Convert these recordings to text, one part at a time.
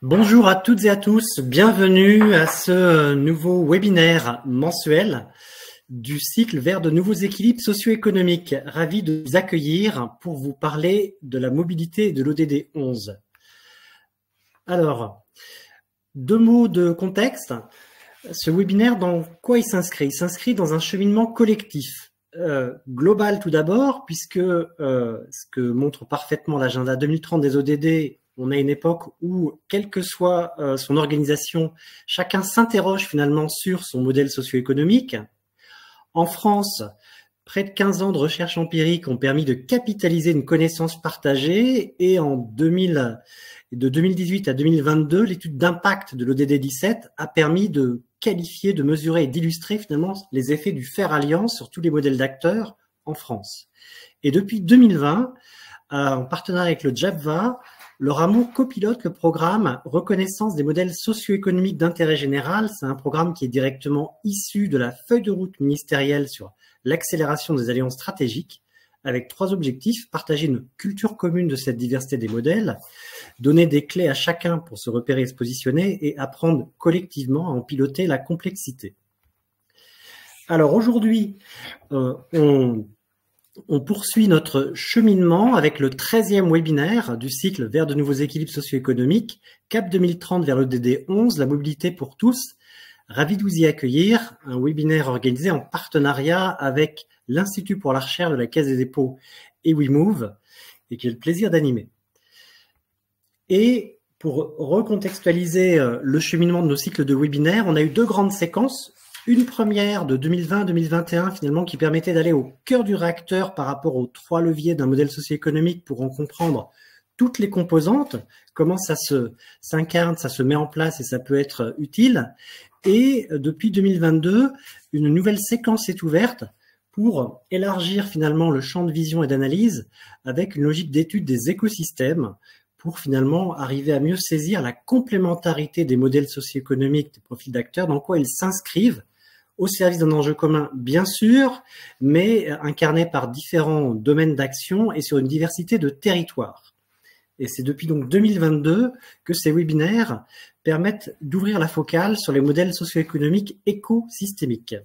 Bonjour à toutes et à tous, bienvenue à ce nouveau webinaire mensuel du cycle vers de nouveaux équilibres socio-économiques. Ravi de vous accueillir pour vous parler de la mobilité et de l'ODD 11. Alors, deux mots de contexte. Ce webinaire, dans quoi il s'inscrit? Il s'inscrit dans un cheminement collectif. Global tout d'abord, puisque ce que montre parfaitement l'agenda 2030 des ODD, on a une époque où, quelle que soit son organisation, chacun s'interroge finalement sur son modèle socio-économique. En France, près de 15 ans de recherche empirique ont permis de capitaliser une connaissance partagée et de 2018 à 2022, l'étude d'impact de l'ODD 17 a permis de qualifier, de mesurer et d'illustrer finalement les effets du faire alliance sur tous les modèles d'acteurs en France. Et depuis 2020, en partenariat avec le JAPVA, le rameau copilote le programme Reconnaissance des modèles socio-économiques d'intérêt général. C'est un programme qui est directement issu de la feuille de route ministérielle sur l'accélération des alliances stratégiques, avec 3 objectifs: partager une culture commune de cette diversité des modèles, donner des clés à chacun pour se repérer et se positionner, et apprendre collectivement à en piloter la complexité. Alors aujourd'hui, on poursuit notre cheminement avec le 13e webinaire du cycle vers de nouveaux équilibres socio-économiques, CAP 2030 vers l'ODD 11, la mobilité pour tous. Ravi de vous y accueillir, un webinaire organisé en partenariat avec l'Institut pour la recherche de la Caisse des dépôts et WeMove, et qui j'ai le plaisir d'animer. Et pour recontextualiser le cheminement de nos cycles de webinaires, on a eu 2 grandes séquences. Une première de 2020-2021 finalement qui permettait d'aller au cœur du réacteur par rapport aux 3 leviers d'un modèle socio-économique pour en comprendre toutes les composantes, comment ça s'incarne, ça se met en place et ça peut être utile. Et depuis 2022, une nouvelle séquence est ouverte pour élargir finalement le champ de vision et d'analyse avec une logique d'étude des écosystèmes pour finalement arriver à mieux saisir la complémentarité des modèles socio-économiques des profils d'acteurs, dans quoi ils s'inscrivent au service d'un enjeu commun, bien sûr, mais incarné par différents domaines d'action et sur une diversité de territoires. Et c'est depuis donc 2022 que ces webinaires permettent d'ouvrir la focale sur les modèles socio-économiques écosystémiques.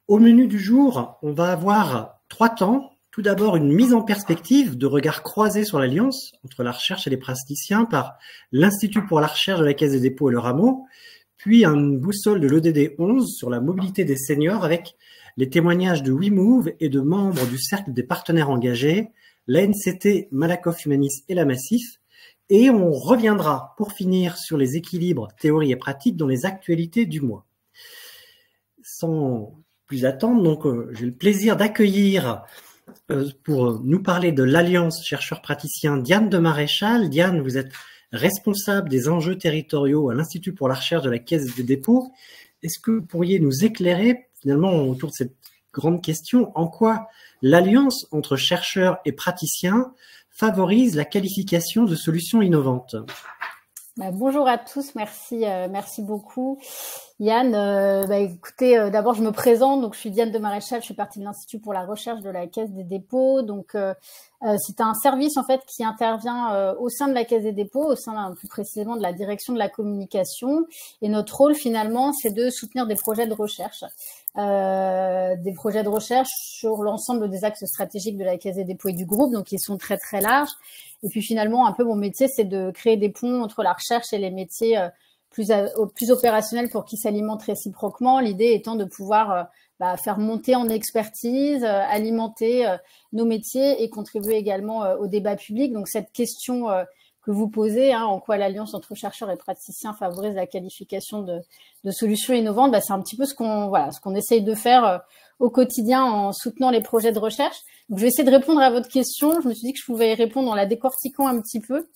Au menu du jour, on va avoir 3 temps. Tout d'abord, une mise en perspective de regards croisés sur l'alliance entre la recherche et les praticiens par l'Institut pour la recherche de la Caisse des dépôts et le rameau, puis une boussole de l'ODD 11 sur la mobilité des seniors avec les témoignages de WeMove et de membres du Cercle des partenaires engagés, l'ANCT, Malakoff Humanis et la Massif. Et on reviendra pour finir sur les équilibres théorie et pratique dans les actualités du mois. Sans plus attendre, donc j'ai le plaisir d'accueillir pour nous parler de l'Alliance chercheurs-praticiens Diane de Maréchal. Diane, vous êtes responsable des enjeux territoriaux à l'Institut pour la recherche de la Caisse des dépôts. Est-ce que vous pourriez nous éclairer finalement autour de cette grande question, en quoi l'alliance entre chercheurs et praticiens favorise la qualification de solutions innovantes? Bonjour à tous, merci beaucoup. Yann, écoutez, d'abord je me présente, donc je suis Diane de Maréchal, je suis partie de l'Institut pour la recherche de la Caisse des dépôts. Donc c'est un service en fait qui intervient au sein de la Caisse des dépôts, au sein plus précisément de la direction de la communication. Et notre rôle finalement, c'est de soutenir des projets de recherche. Sur l'ensemble des axes stratégiques de la Caisse des dépôts et du groupe, donc ils sont très très larges. Et puis finalement, un peu mon métier, c'est de créer des ponts entre la recherche et les métiers plus opérationnels pour qu'ils s'alimentent réciproquement. L'idée étant de pouvoir faire monter en expertise, alimenter nos métiers et contribuer également au débat public. Donc cette question que vous posez, en quoi l'alliance entre chercheurs et praticiens favorise la qualification de solutions innovantes, c'est un petit peu ce qu'on essaye de faire au quotidien en soutenant les projets de recherche. Donc, je vais essayer de répondre à votre question. Je me suis dit que je pouvais y répondre en la décortiquant un petit peu.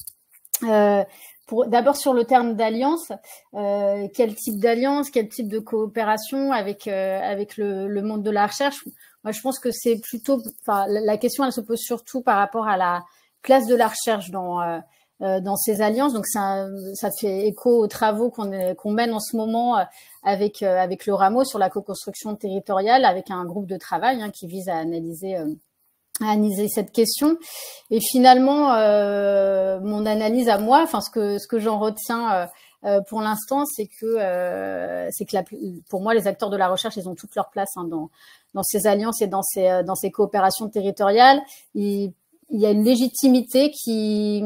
D'abord sur le terme d'alliance, quel type d'alliance, quel type de coopération avec le monde de la recherche. Moi, je pense que c'est plutôt, la question, elle se pose surtout par rapport à la place de la recherche dans ces alliances. Donc ça fait écho aux travaux qu'on mène en ce moment avec le rameau sur la co-construction territoriale, avec un groupe de travail qui vise à analyser analyser cette question. Et finalement, mon analyse à moi, enfin ce que j'en retiens pour l'instant, c'est que pour moi, les acteurs de la recherche, ils ont toute leur place dans ces alliances et dans ces coopérations territoriales. Il y a une légitimité qui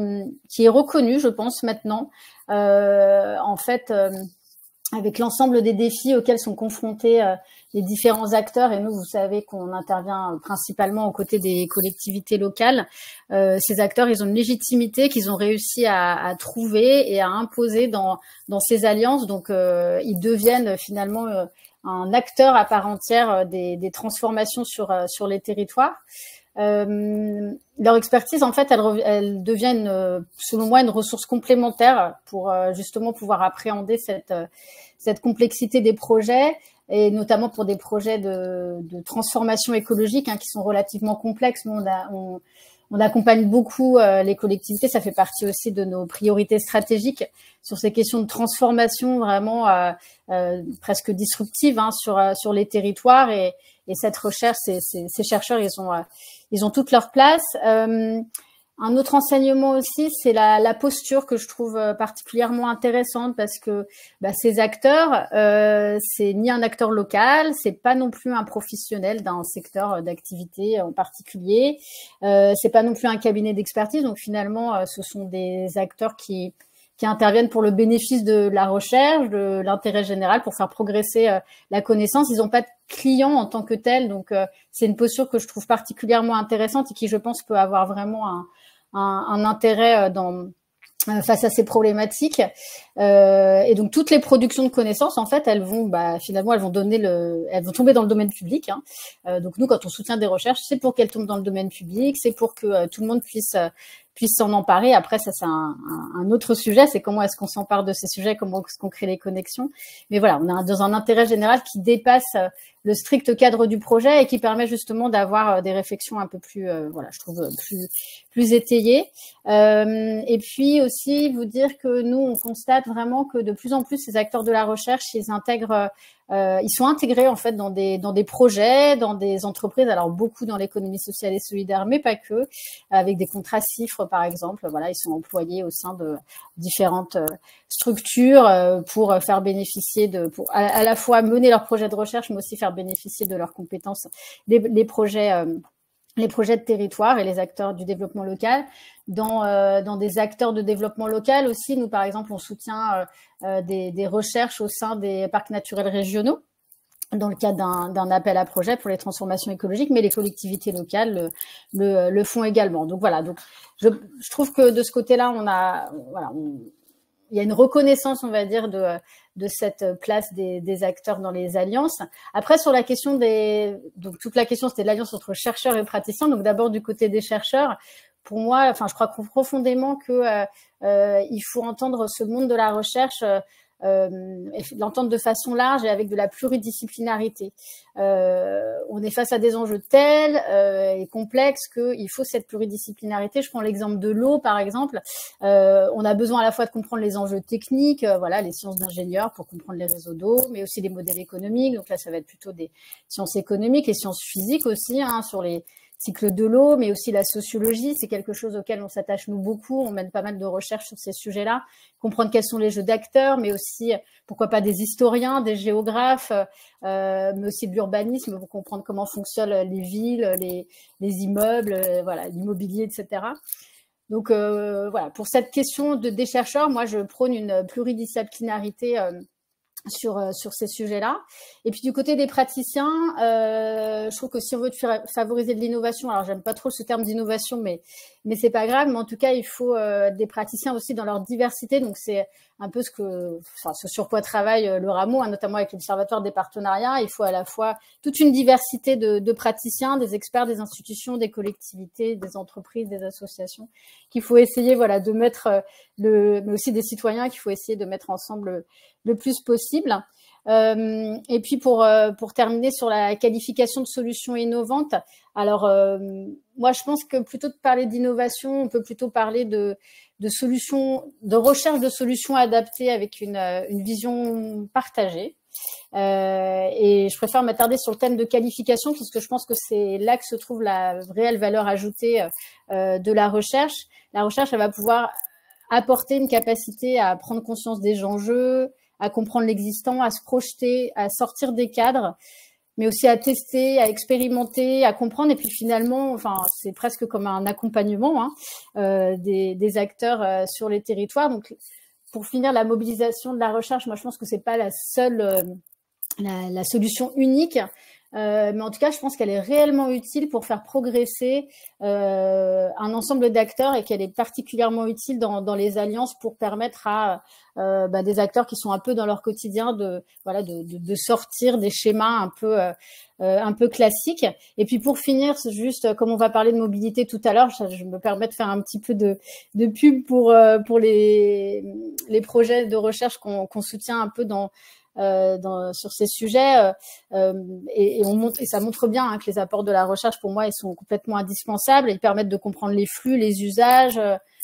est reconnue, je pense maintenant. En fait, avec l'ensemble des défis auxquels sont confrontés les différents acteurs, et nous, vous savez qu'on intervient principalement aux côtés des collectivités locales, ces acteurs, ils ont une légitimité qu'ils ont réussi à trouver et à imposer dans ces alliances. Donc, ils deviennent finalement un acteur à part entière des transformations sur les territoires. Leur expertise, en fait, elle devient selon moi, une ressource complémentaire pour justement pouvoir appréhender cette complexité des projets, et notamment pour des projets de transformation écologique qui sont relativement complexes. Nous, on accompagne beaucoup les collectivités, ça fait partie aussi de nos priorités stratégiques sur ces questions de transformation vraiment presque disruptives sur les territoires, et cette recherche, ces chercheurs, ils ont toute leur place. Un autre enseignement aussi, c'est la posture que je trouve particulièrement intéressante, parce que ces acteurs, c'est ni un acteur local, c'est pas non plus un professionnel d'un secteur d'activité en particulier, c'est pas non plus un cabinet d'expertise. Donc finalement, ce sont des acteurs qui interviennent pour le bénéfice de la recherche, de l'intérêt général, pour faire progresser la connaissance. Ils n'ont pas de clients en tant que tels, donc c'est une posture que je trouve particulièrement intéressante et qui, je pense, peut avoir vraiment un intérêt face à ces problématiques. Et donc toutes les productions de connaissances, en fait, elles vont finalement elles vont tomber dans le domaine public. Donc nous, quand on soutient des recherches, c'est pour qu'elles tombent dans le domaine public, c'est pour que tout le monde puisse s'en emparer. Après, ça, c'est un autre sujet, c'est comment est-ce qu'on s'empare de ces sujets, comment est-ce qu'on crée les connexions. Mais voilà, on est dans un intérêt général qui dépasse le strict cadre du projet et qui permet justement d'avoir des réflexions un peu plus, je trouve, plus étayées. Et puis aussi, vous dire que nous, on constate vraiment que de plus en plus, ces acteurs de la recherche, ils sont intégrés en fait dans des projets, dans des entreprises. Alors beaucoup dans l'économie sociale et solidaire, mais pas que, avec des contrats CIFRE par exemple. Voilà, ils sont employés au sein de différentes structures pour faire bénéficier pour à la fois mener leurs projets de recherche, mais aussi faire bénéficier de leurs compétences les projets de territoire et les acteurs du développement local. Dans des acteurs de développement local aussi, nous par exemple, on soutient des recherches au sein des parcs naturels régionaux, dans le cadre d'un appel à projet pour les transformations écologiques, mais les collectivités locales le font également. Donc voilà, je trouve que de ce côté-là, il y a une reconnaissance, on va dire, de cette place des acteurs dans les alliances. Après, sur la question donc toute la question, c'était de l'alliance entre chercheurs et praticiens. Donc d'abord du côté des chercheurs, pour moi, je crois profondément que il faut entendre ce monde de la recherche, l'entendre de façon large et avec de la pluridisciplinarité. On est face à des enjeux tels et complexes qu'il faut cette pluridisciplinarité. Je prends l'exemple de l'eau, par exemple. On a besoin à la fois de comprendre les enjeux techniques, les sciences d'ingénieurs pour comprendre les réseaux d'eau, mais aussi les modèles économiques. Donc là, ça va être plutôt des sciences économiques, les sciences physiques aussi, sur les cycle de l'eau, mais aussi la sociologie. C'est quelque chose auquel on s'attache nous beaucoup. On mène pas mal de recherches sur ces sujets-là. Comprendre quels sont les jeux d'acteurs, mais aussi, pourquoi pas des historiens, des géographes, mais aussi de l'urbanisme pour comprendre comment fonctionnent les villes, les immeubles, l'immobilier, etc. Donc, pour cette question des chercheurs, moi, je prône une pluridisciplinarité sur ces sujets-là. Et puis du côté des praticiens, je trouve que si on veut favoriser de l'innovation, alors j'aime pas trop ce terme d'innovation, mais c'est pas grave, mais en tout cas il faut des praticiens aussi dans leur diversité. Donc c'est un peu ce sur quoi travaille le Rameau, notamment avec l'Observatoire des partenariats. Il faut à la fois toute une diversité de praticiens, des experts, des institutions, des collectivités, des entreprises, des associations, qu'il faut essayer de mettre mais aussi des citoyens qu'il faut essayer de mettre ensemble le plus possible. Et puis pour terminer sur la qualification de solutions innovantes, alors moi je pense que plutôt de parler d'innovation, on peut plutôt parler de solutions, de recherche de solutions adaptées avec une vision partagée. Et je préfère m'attarder sur le thème de qualification parce que je pense que c'est là que se trouve la réelle valeur ajoutée de la recherche. La recherche, elle va pouvoir apporter une capacité à prendre conscience des enjeux, à comprendre l'existant, à se projeter, à sortir des cadres, mais aussi à tester, à expérimenter, à comprendre. Et puis finalement, enfin, c'est presque comme un accompagnement des acteurs sur les territoires. Donc, pour finir, la mobilisation de la recherche, moi, je pense que c'est pas la seule, la solution unique. Mais en tout cas, je pense qu'elle est réellement utile pour faire progresser un ensemble d'acteurs et qu'elle est particulièrement utile dans les alliances pour permettre à des acteurs qui sont un peu dans leur quotidien de sortir des schémas un peu classiques. Et puis pour finir, c'est juste comme on va parler de mobilité tout à l'heure, je me permets de faire un petit peu de pub pour les projets de recherche qu'on soutient un peu sur ces sujets et ça montre bien que les apports de la recherche pour moi ils sont complètement indispensables. Ils permettent de comprendre les flux, les usages,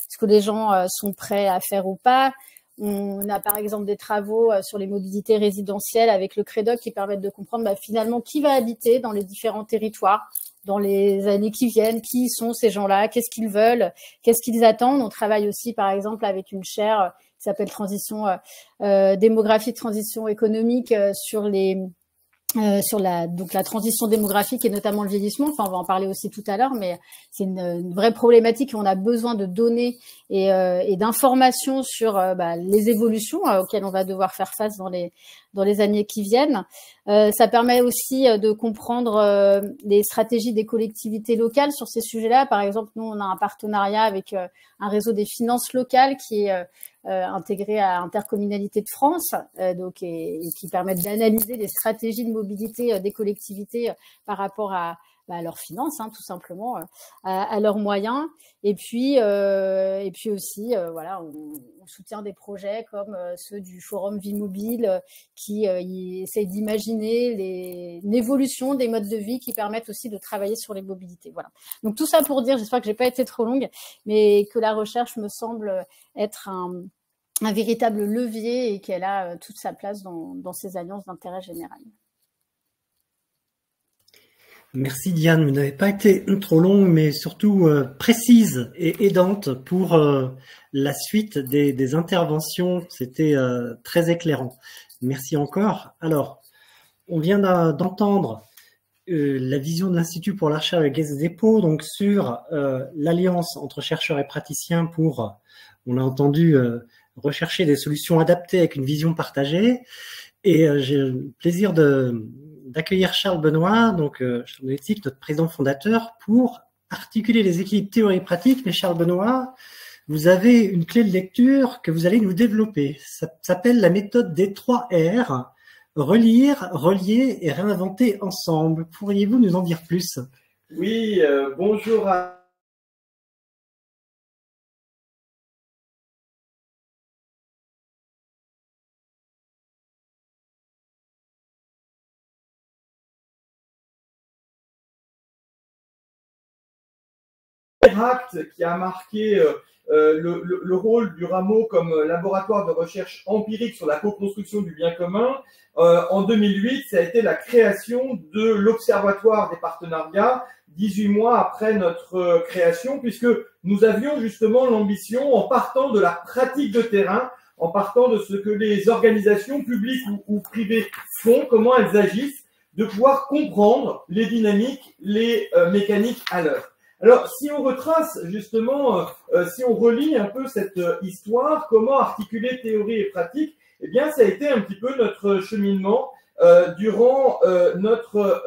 ce que les gens sont prêts à faire ou pas. On a par exemple des travaux sur les mobilités résidentielles avec le CREDOC qui permettent de comprendre finalement qui va habiter dans les différents territoires dans les années qui viennent, qui sont ces gens-là, qu'est-ce qu'ils veulent, qu'est-ce qu'ils attendent. On travaille aussi par exemple avec une chaire qui s'appelle démographie de transition économique sur la transition démographique et notamment le vieillissement. Enfin, on va en parler aussi tout à l'heure, mais c'est une vraie problématique et on a besoin de données et d'informations sur les évolutions auxquelles on va devoir faire face dans les années qui viennent. Ça permet aussi de comprendre les stratégies des collectivités locales sur ces sujets-là. Par exemple, nous, on a un partenariat avec un réseau des finances locales qui est intégré à Intercommunalité de France, et qui permettent d'analyser les stratégies de mobilité des collectivités par rapport à leurs finances, tout simplement, à leurs moyens. Et puis aussi, on soutient des projets comme ceux du Forum Vie Mobile qui essayent d'imaginer l'évolution des modes de vie qui permettent aussi de travailler sur les mobilités. Voilà. Donc tout ça pour dire, j'espère que j'ai pas été trop longue, mais que la recherche me semble être un véritable levier et qu'elle a toute sa place dans ces alliances d'intérêt général. Merci Diane, vous n'avez pas été trop longue, mais surtout précise et aidante pour la suite des interventions. C'était très éclairant. Merci encore. Alors, on vient d'entendre la vision de l'Institut pour la recherche avec les dépôts, donc sur l'alliance entre chercheurs et praticiens pour, on a entendu, rechercher des solutions adaptées avec une vision partagée. Et j'ai le plaisir d'accueillir Charles Benoît, donc notre président fondateur, pour articuler les équilibres théorie et pratique. Mais Charles Benoît, vous avez une clé de lecture que vous allez nous développer. Ça s'appelle la méthode des 3 R, relire, relier et réinventer ensemble. Pourriez-vous nous en dire plus? Oui, bonjour à Acte qui a marqué le rôle du Rameau comme laboratoire de recherche empirique sur la co-construction du bien commun. En 2008, ça a été la création de l'Observatoire des partenariats, 18 mois après notre création, puisque nous avions justement l'ambition, en partant de la pratique de terrain, en partant de ce que les organisations publiques ou privées font, comment elles agissent, de pouvoir comprendre les dynamiques, les mécaniques à l'œuvre. Alors, si on retrace justement, si on relie un peu cette histoire, comment articuler théorie et pratique, eh bien, ça a été un petit peu notre cheminement durant notre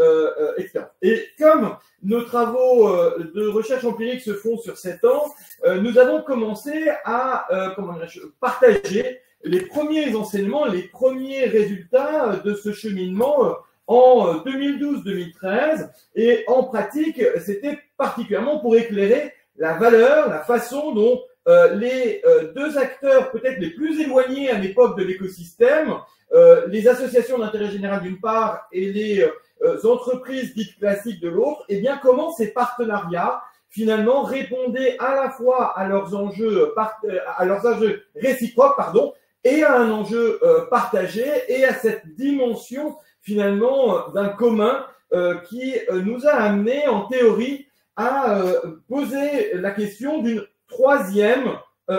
expérience. Et comme nos travaux de recherche empirique se font sur 7 ans, nous avons commencé à partager les premiers enseignements, les premiers résultats de ce cheminement en 2012-2013, et en pratique, c'était particulièrement pour éclairer la valeur, la façon dont les deux acteurs peut-être les plus éloignés à l'époque de l'écosystème, les associations d'intérêt général d'une part et les entreprises dites classiques de l'autre, et bien comment ces partenariats finalement répondaient à la fois à leurs enjeux réciproques, et à un enjeu partagé et à cette dimension finalement d'un commun qui nous a amené en théorie à poser la question d'une troisième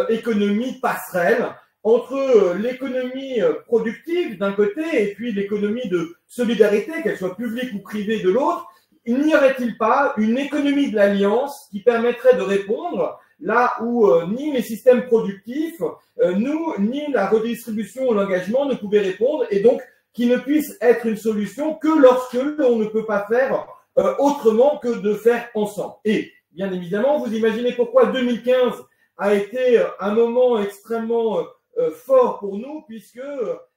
économie passerelle entre l'économie productive d'un côté et puis l'économie de solidarité, qu'elle soit publique ou privée de l'autre. N'y aurait-il pas une économie de l'alliance qui permettrait de répondre là où ni les systèmes productifs, ni la redistribution ou l'engagement ne pouvaient répondre, et donc qui ne puisse être une solution que lorsque l'on ne peut pas faire autrement que de faire ensemble. Et bien évidemment, vous imaginez pourquoi 2015 a été un moment extrêmement fort pour nous, puisque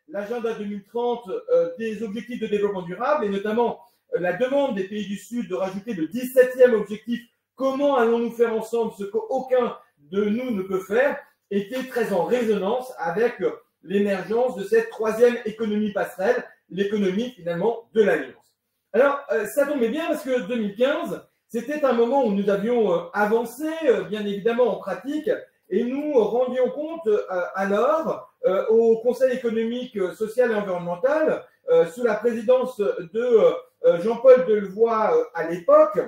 l'agenda 2030 des objectifs de développement durable, et notamment la demande des pays du Sud de rajouter le 17e objectif, comment allons-nous faire ensemble ce qu'aucun de nous ne peut faire, était très en résonance avec l'émergence de cette troisième économie passerelle, l'économie finalement de l'alliance. Alors, ça tombait bien parce que 2015, c'était un moment où nous avions avancé, bien évidemment en pratique, et nous rendions compte alors au Conseil économique, social et environnemental, sous la présidence de Jean-Paul Delevoye à l'époque,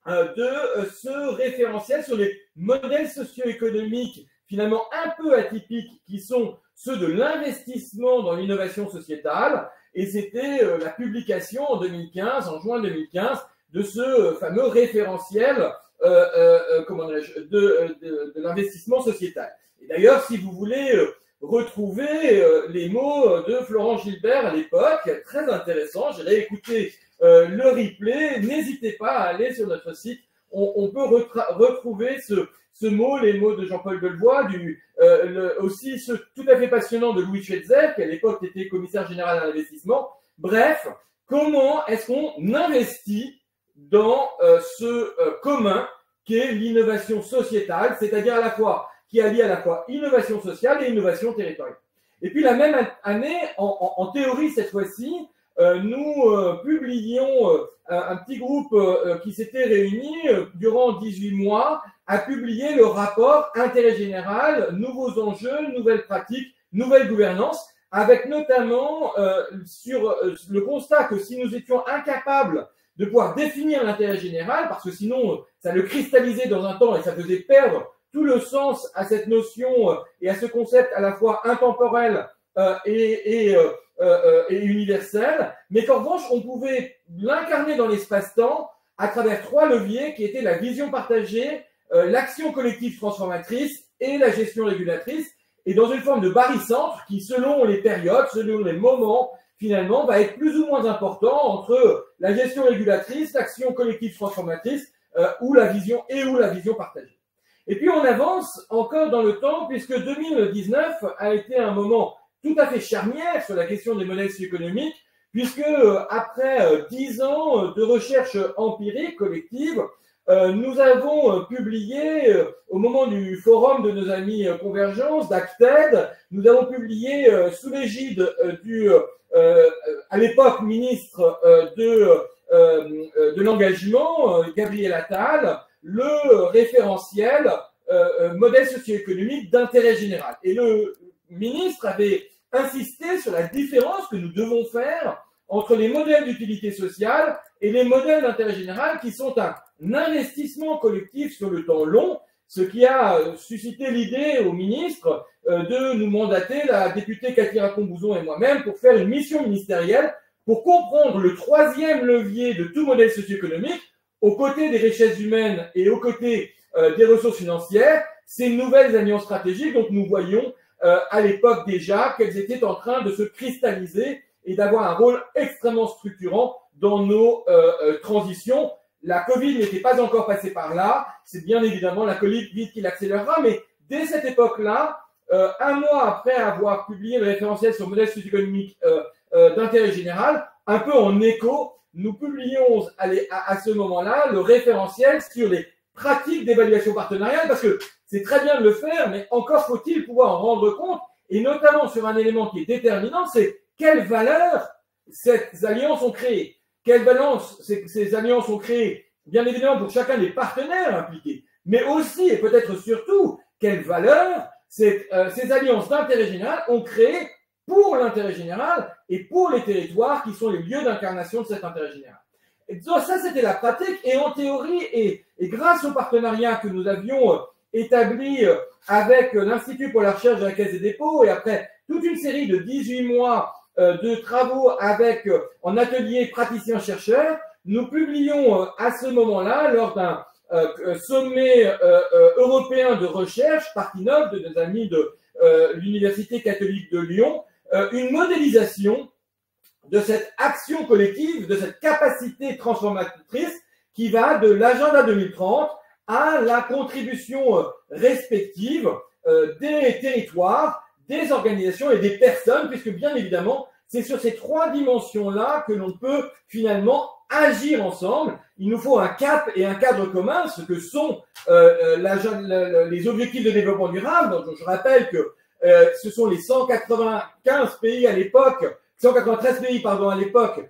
de ce référentiel sur les modèles socio-économiques finalement un peu atypiques qui sont ceux de l'investissement dans l'innovation sociétale. Et c'était la publication en 2015, en juin 2015, de ce fameux référentiel de l'investissement sociétal. Et d'ailleurs, si vous voulez retrouver les mots de Florent Gilbert à l'époque, très intéressant, j'ai réécouté le replay, n'hésitez pas à aller sur notre site, on peut retrouver ce mot, les mots de Jean-Paul Delevoye, aussi ce tout à fait passionnant de Louis Schweitzer, qui à l'époque était commissaire général à l'investissement. Bref, comment est-ce qu'on investit dans ce commun qu'est l'innovation sociétale, c'est-à-dire à la fois qui allie à la fois innovation sociale et innovation territoriale. Et puis la même année, en théorie cette fois-ci, nous publions, un petit groupe qui s'était réuni durant 18 mois, a publié le rapport Intérêt général, nouveaux enjeux, nouvelles pratiques, nouvelle gouvernance, avec notamment sur le constat que si nous étions incapables de pouvoir définir l'intérêt général, parce que sinon ça le cristallisait dans un temps et ça faisait perdre tout le sens à cette notion et à ce concept à la fois intemporel et universel, mais qu'en revanche, on pouvait l'incarner dans l'espace-temps à travers trois leviers qui étaient la vision partagée, l'action collective transformatrice et la gestion régulatrice, et dans une forme de barycentre qui, selon les périodes, selon les moments, finalement, va être plus ou moins important entre la gestion régulatrice, l'action collective transformatrice ou la vision partagée. Et puis on avance encore dans le temps, puisque 2019 a été un moment tout à fait charnière sur la question des modèles socio-économiques, puisque après 10 ans de recherche empirique collective, nous avons publié, au moment du forum de nos amis Convergence, d'Acted, nous avons publié sous l'égide du, à l'époque, ministre de l'engagement, Gabriel Attal, le référentiel modèle socio-économique d'intérêt général. Et le ministre avait insisté sur la différence que nous devons faire entre les modèles d'utilité sociale et les modèles d'intérêt général qui sont un investissement collectif sur le temps long, ce qui a suscité l'idée au ministre de nous mandater, la députée Cathy Racon-Bouzon et moi-même, pour faire une mission ministérielle pour comprendre le troisième levier de tout modèle socio-économique, aux côtés des richesses humaines et aux côtés des ressources financières, ces nouvelles alliances stratégiques dont nous voyions à l'époque déjà qu'elles étaient en train de se cristalliser et d'avoir un rôle extrêmement structurant dans nos transitions. La Covid n'était pas encore passée par là, c'est bien évidemment la Covid qui l'accélérera, mais dès cette époque-là, un mois après avoir publié le référentiel sur le modèle socio-économique d'intérêt général, un peu en écho, nous publions à ce moment-là le référentiel sur les pratiques d'évaluation partenariale, parce que c'est très bien de le faire, mais encore faut-il pouvoir en rendre compte, et notamment sur un élément qui est déterminant, c'est quelle valeur ces alliances ont créées. Quelle valence ces alliances ont créées, bien évidemment pour chacun des partenaires impliqués, mais aussi et peut-être surtout, quelle valeur ces alliances d'intérêt général ont créé pour l'intérêt général et pour les territoires qui sont les lieux d'incarnation de cet intérêt général. Et donc ça, c'était la pratique. Et en théorie, et grâce au partenariat que nous avions établi avec l'Institut pour la recherche de la Caisse des dépôts, et après toute une série de 18 mois de travaux avec en atelier praticiens-chercheurs, nous publions à ce moment-là, lors d'un sommet européen de recherche, Partinov, de nos amis de l'Université catholique de Lyon, une modélisation de cette action collective, de cette capacité transformatrice qui va de l'agenda 2030 à la contribution respective des territoires, des organisations et des personnes, puisque bien évidemment, c'est sur ces trois dimensions-là que l'on peut finalement agir ensemble. Il nous faut un cap et un cadre commun, ce que sont les objectifs de développement durable. Donc, je rappelle que ce sont les 195 pays à l'époque, 193 pays pardon à l'époque,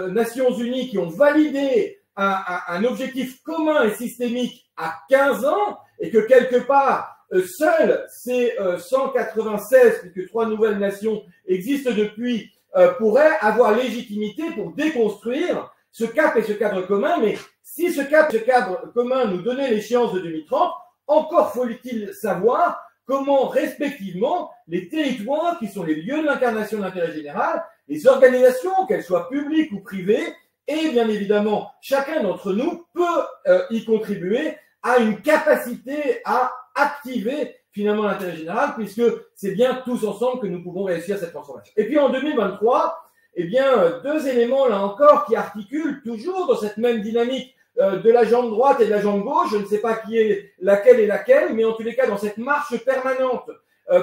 Nations Unies qui ont validé un objectif commun et systémique à 15 ans, et que quelque part seules ces 196, puisque 3 nouvelles nations existent depuis, pourraient avoir légitimité pour déconstruire ce cap et ce cadre commun. Mais si ce cap et ce cadre commun nous donnait l'échéance de 2030, encore faut-il savoir comment respectivement les territoires qui sont les lieux de l'incarnation de l'intérêt général, les organisations, qu'elles soient publiques ou privées, et bien évidemment chacun d'entre nous peut y contribuer à une capacité à activer finalement l'intérêt général, puisque c'est bien tous ensemble que nous pouvons réussir cette transformation. Et puis en 2023, eh bien, deux éléments là encore qui articulent toujours dans cette même dynamique de la jambe droite et de la jambe gauche, je ne sais pas qui est laquelle et laquelle, mais en tous les cas dans cette marche permanente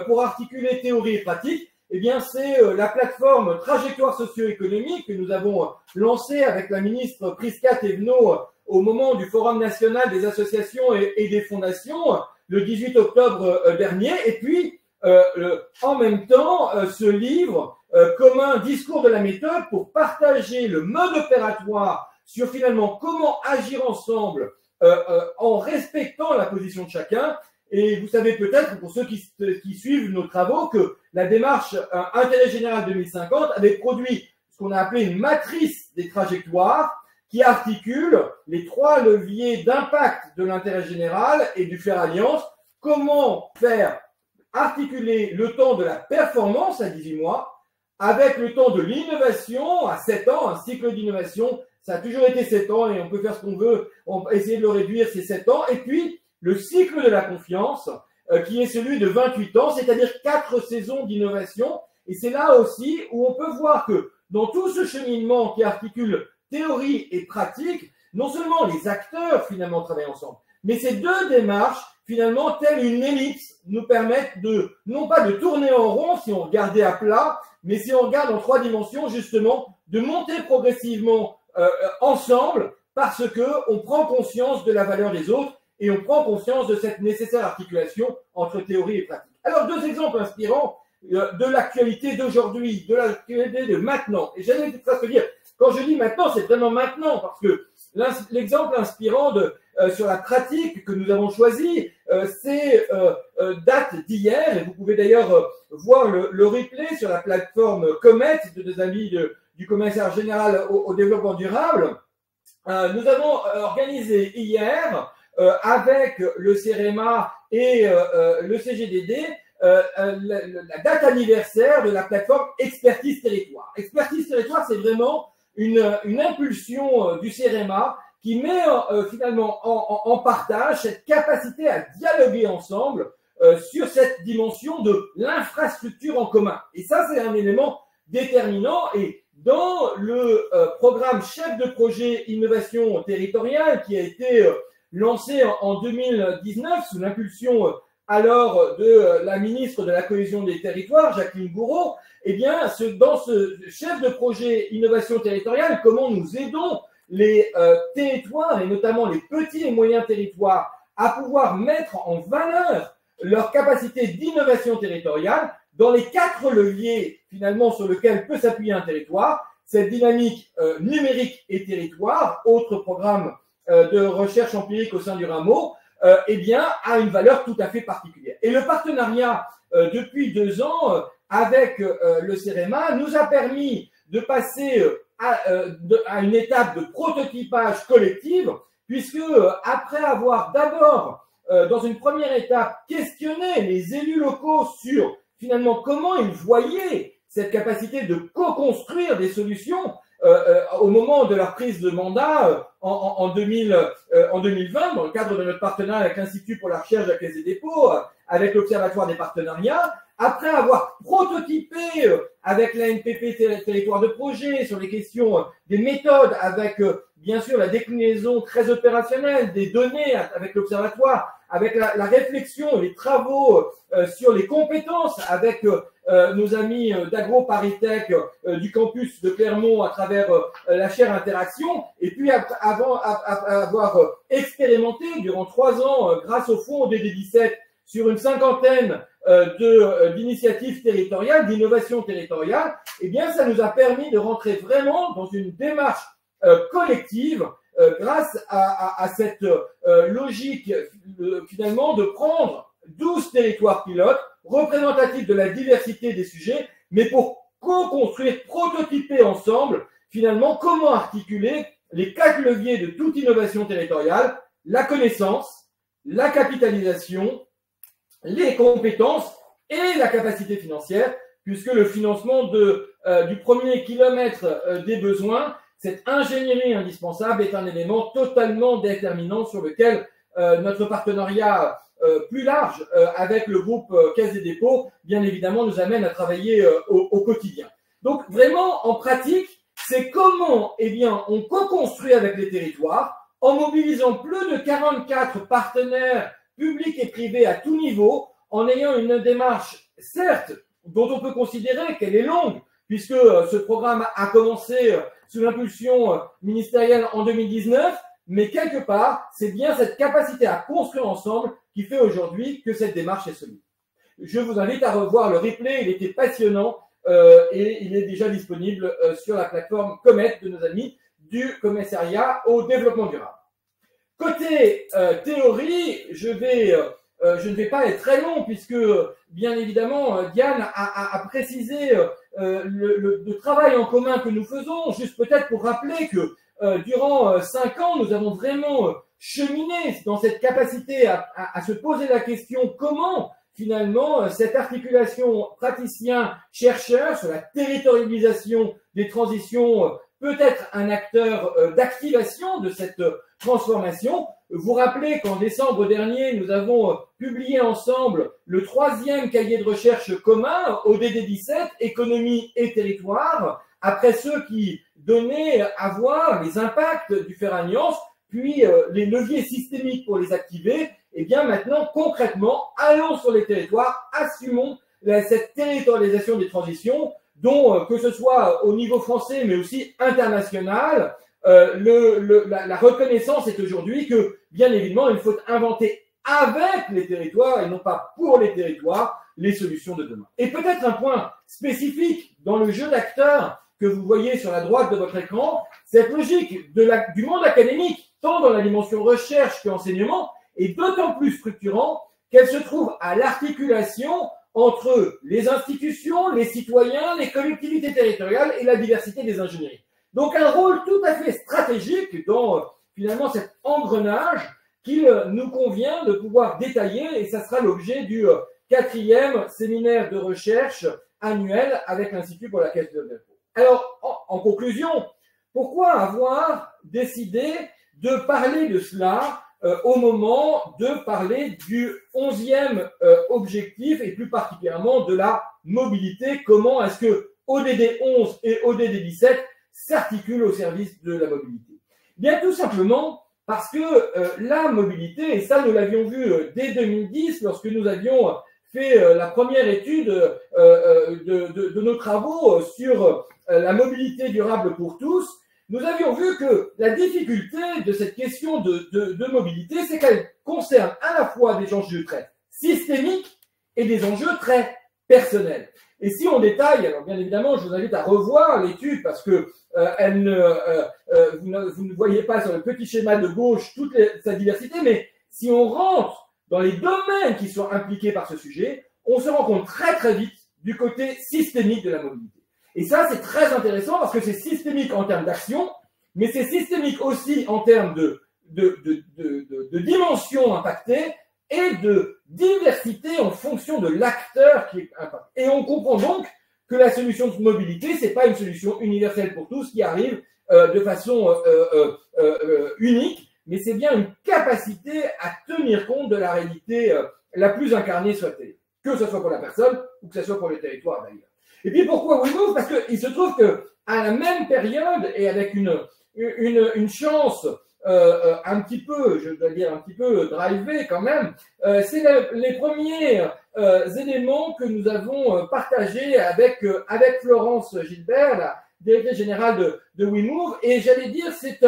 pour articuler théorie et pratique, eh bien c'est la plateforme Trajectoire socio-économique que nous avons lancée avec la ministre Prisca Thévenot au moment du Forum national des associations et des fondations le 18 octobre dernier, et puis en même temps ce livre commun discours de la méthode pour partager le mode opératoire sur finalement comment agir ensemble en respectant la position de chacun. Et vous savez peut-être, pour ceux qui suivent nos travaux, que la démarche Intérêt général 2050 avait produit ce qu'on a appelé une matrice des trajectoires qui articule les trois leviers d'impact de l'intérêt général et du faire alliance. Comment faire articuler le temps de la performance à 18 mois avec le temps de l'innovation à 7 ans, un cycle d'innovation, ça a toujours été 7 ans et on peut faire ce qu'on veut, on peut essayer de le réduire, c'est 7 ans. Et puis, le cycle de la confiance, qui est celui de 28 ans, c'est-à-dire 4 saisons d'innovation. Et c'est là aussi où on peut voir que dans tout ce cheminement qui articule théorie et pratique, non seulement les acteurs finalement travaillent ensemble, mais ces deux démarches, finalement, telles une ellipse, nous permettent de, non pas de tourner en rond si on regardait à plat, mais si on regarde en 3 dimensions, justement, de monter progressivement ensemble, parce que on prend conscience de la valeur des autres et on prend conscience de cette nécessaire articulation entre théorie et pratique. Alors, 2 exemples inspirants de l'actualité d'aujourd'hui, de l'actualité de maintenant. Et j'allais presque dire, quand je dis maintenant, c'est vraiment maintenant, parce que l'exemple inspirant sur la pratique que nous avons choisi, c'est date d'hier, et vous pouvez d'ailleurs voir le replay sur la plateforme Comet de nos amis du Commissaire général au développement durable. Nous avons organisé hier, avec le CEREMA et le CGDD, la date anniversaire de la plateforme Expertise Territoire. Expertise Territoire, c'est vraiment une impulsion du CEREMA qui met finalement en partage cette capacité à dialoguer ensemble sur cette dimension de l'infrastructure en commun. Et ça, c'est un élément déterminant. Et dans le programme chef de projet innovation territoriale qui a été lancé en 2019 sous l'impulsion alors de la ministre de la Cohésion des Territoires, Jacqueline Gouraud, eh bien, dans ce chef de projet innovation territoriale, comment nous aidons les territoires, et notamment les petits et moyens territoires, à pouvoir mettre en valeur leur capacité d'innovation territoriale dans les 4 leviers, finalement, sur lesquels peut s'appuyer un territoire, cette dynamique numérique et territoire, autre programme de recherche empirique au sein du Rameau, eh bien, a une valeur tout à fait particulière. Et le partenariat depuis 2 ans avec le CEREMA nous a permis de passer à une étape de prototypage collective, puisque après avoir d'abord, dans une première étape, questionné les élus locaux sur finalement comment ils voyaient cette capacité de co-construire des solutions au moment de leur prise de mandat en 2020, dans le cadre de notre partenariat avec l'Institut pour la recherche de la Caisse des dépôts, avec l'Observatoire des partenariats, après avoir prototypé avec la NPP territoire de projet sur les questions des méthodes, avec bien sûr la déclinaison très opérationnelle des données avec l'Observatoire, avec la réflexion, les travaux sur les compétences avec nos amis d'AgroParisTech du campus de Clermont à travers la chaire Interaction, et puis avoir expérimenté durant 3 ans grâce au fonds DD17 sur une cinquantaine d'initiatives territoriales, d'innovation territoriale, eh bien ça nous a permis de rentrer vraiment dans une démarche collective grâce à cette logique finalement de prendre 12 territoires pilotes représentatifs de la diversité des sujets, mais pour co-construire, prototyper ensemble finalement comment articuler les 4 leviers de toute innovation territoriale: la connaissance, la capitalisation, les compétences et la capacité financière, puisque le financement du premier kilomètre des besoins, cette ingénierie indispensable, est un élément totalement déterminant sur lequel notre partenariat plus large avec le groupe Caisse des dépôts, bien évidemment, nous amène à travailler au quotidien. Donc vraiment, en pratique, c'est comment on co-construit avec les territoires en mobilisant plus de 44 partenaires publics et privés à tout niveau, en ayant une démarche, certes, dont on peut considérer qu'elle est longue, puisque ce programme a commencé sous l'impulsion ministérielle en 2019, mais quelque part, c'est bien cette capacité à construire ensemble qui fait aujourd'hui que cette démarche est solide. Je vous invite à revoir le replay, il était passionnant et il est déjà disponible sur la plateforme Comet de nos amis du commissariat au développement durable. Côté théorie, je ne vais pas être très long puisque, bien évidemment, Diane a précisé le travail en commun que nous faisons, juste peut-être pour rappeler que durant 5 ans, nous avons vraiment cheminé dans cette capacité à se poser la question comment, finalement, cette articulation praticien-chercheur sur la territorialisation des transitions peut être un acteur d'activation de cette transformation. Vous rappelez qu'en décembre dernier, nous avons publié ensemble le 3e cahier de recherche commun, ODD17, économie et territoire, après ceux qui donnaient à voir les impacts du fer à nuance, puis les leviers systémiques pour les activer. Et bien maintenant, concrètement, allons sur les territoires, assumons cette territorialisation des transitions, dont, que ce soit au niveau français, mais aussi international, la reconnaissance est aujourd'hui que, bien évidemment, il faut inventer avec les territoires et non pas pour les territoires les solutions de demain. Et peut-être un point spécifique dans le jeu d'acteurs que vous voyez sur la droite de votre écran, cette logique du monde académique, tant dans la dimension recherche qu'enseignement, est d'autant plus structurant qu'elle se trouve à l'articulation entre les institutions, les citoyens, les collectivités territoriales et la diversité des ingénieries. Donc un rôle tout à fait stratégique dans finalement cet engrenage qu'il nous convient de pouvoir détailler, et ça sera l'objet du 4e séminaire de recherche annuel avec l'Institut pour la Caisse des dépôts. Alors, en conclusion, pourquoi avoir décidé de parler de cela au moment de parler du 11e objectif et plus particulièrement de la mobilité? Comment est-ce que ODD 11 et ODD 17 s'articulent au service de la mobilité? Bien tout simplement parce que la mobilité, et ça nous l'avions vu dès 2010 lorsque nous avions fait la première étude de nos travaux sur la mobilité durable pour tous, nous avions vu que la difficulté de cette question de mobilité, c'est qu'elle concerne à la fois des enjeux très systémiques et des enjeux très personnels. Et si on détaille, alors bien évidemment, je vous invite à revoir l'étude parce que vous ne voyez pas sur le petit schéma de gauche toute sa diversité, mais si on rentre dans les domaines qui sont impliqués par ce sujet, on se rend compte très très vite du côté systémique de la mobilité. Et ça, c'est très intéressant parce que c'est systémique en termes d'action, mais c'est systémique aussi en termes de dimension impactée et de diversité en fonction de l'acteur qui est impacté. Et on comprend donc que la solution de mobilité, c'est pas une solution universelle pour tous qui arrive de façon unique, mais c'est bien une capacité à tenir compte de la réalité la plus incarnée soit-elle, que ce soit pour la personne ou que ce soit pour le territoire d'ailleurs. Et puis pourquoi WeMove? Parce qu'il se trouve que à la même période et avec une chance un petit peu, je dois dire un petit peu drivée quand même, c'est les premiers éléments que nous avons partagés avec Florence Gilbert, la directrice générale de WeMove, et j'allais dire c'est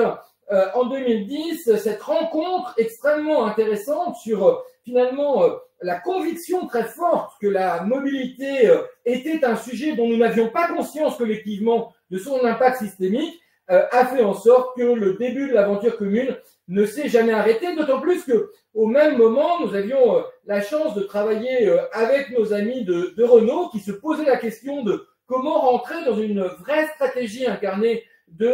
en 2010 cette rencontre extrêmement intéressante sur finalement la conviction très forte que la mobilité était un sujet dont nous n'avions pas conscience collectivement de son impact systémique, a fait en sorte que le début de l'aventure commune ne s'est jamais arrêté, d'autant plus que au même moment, nous avions la chance de travailler avec nos amis de Renault qui se posaient la question de comment rentrer dans une vraie stratégie incarnée de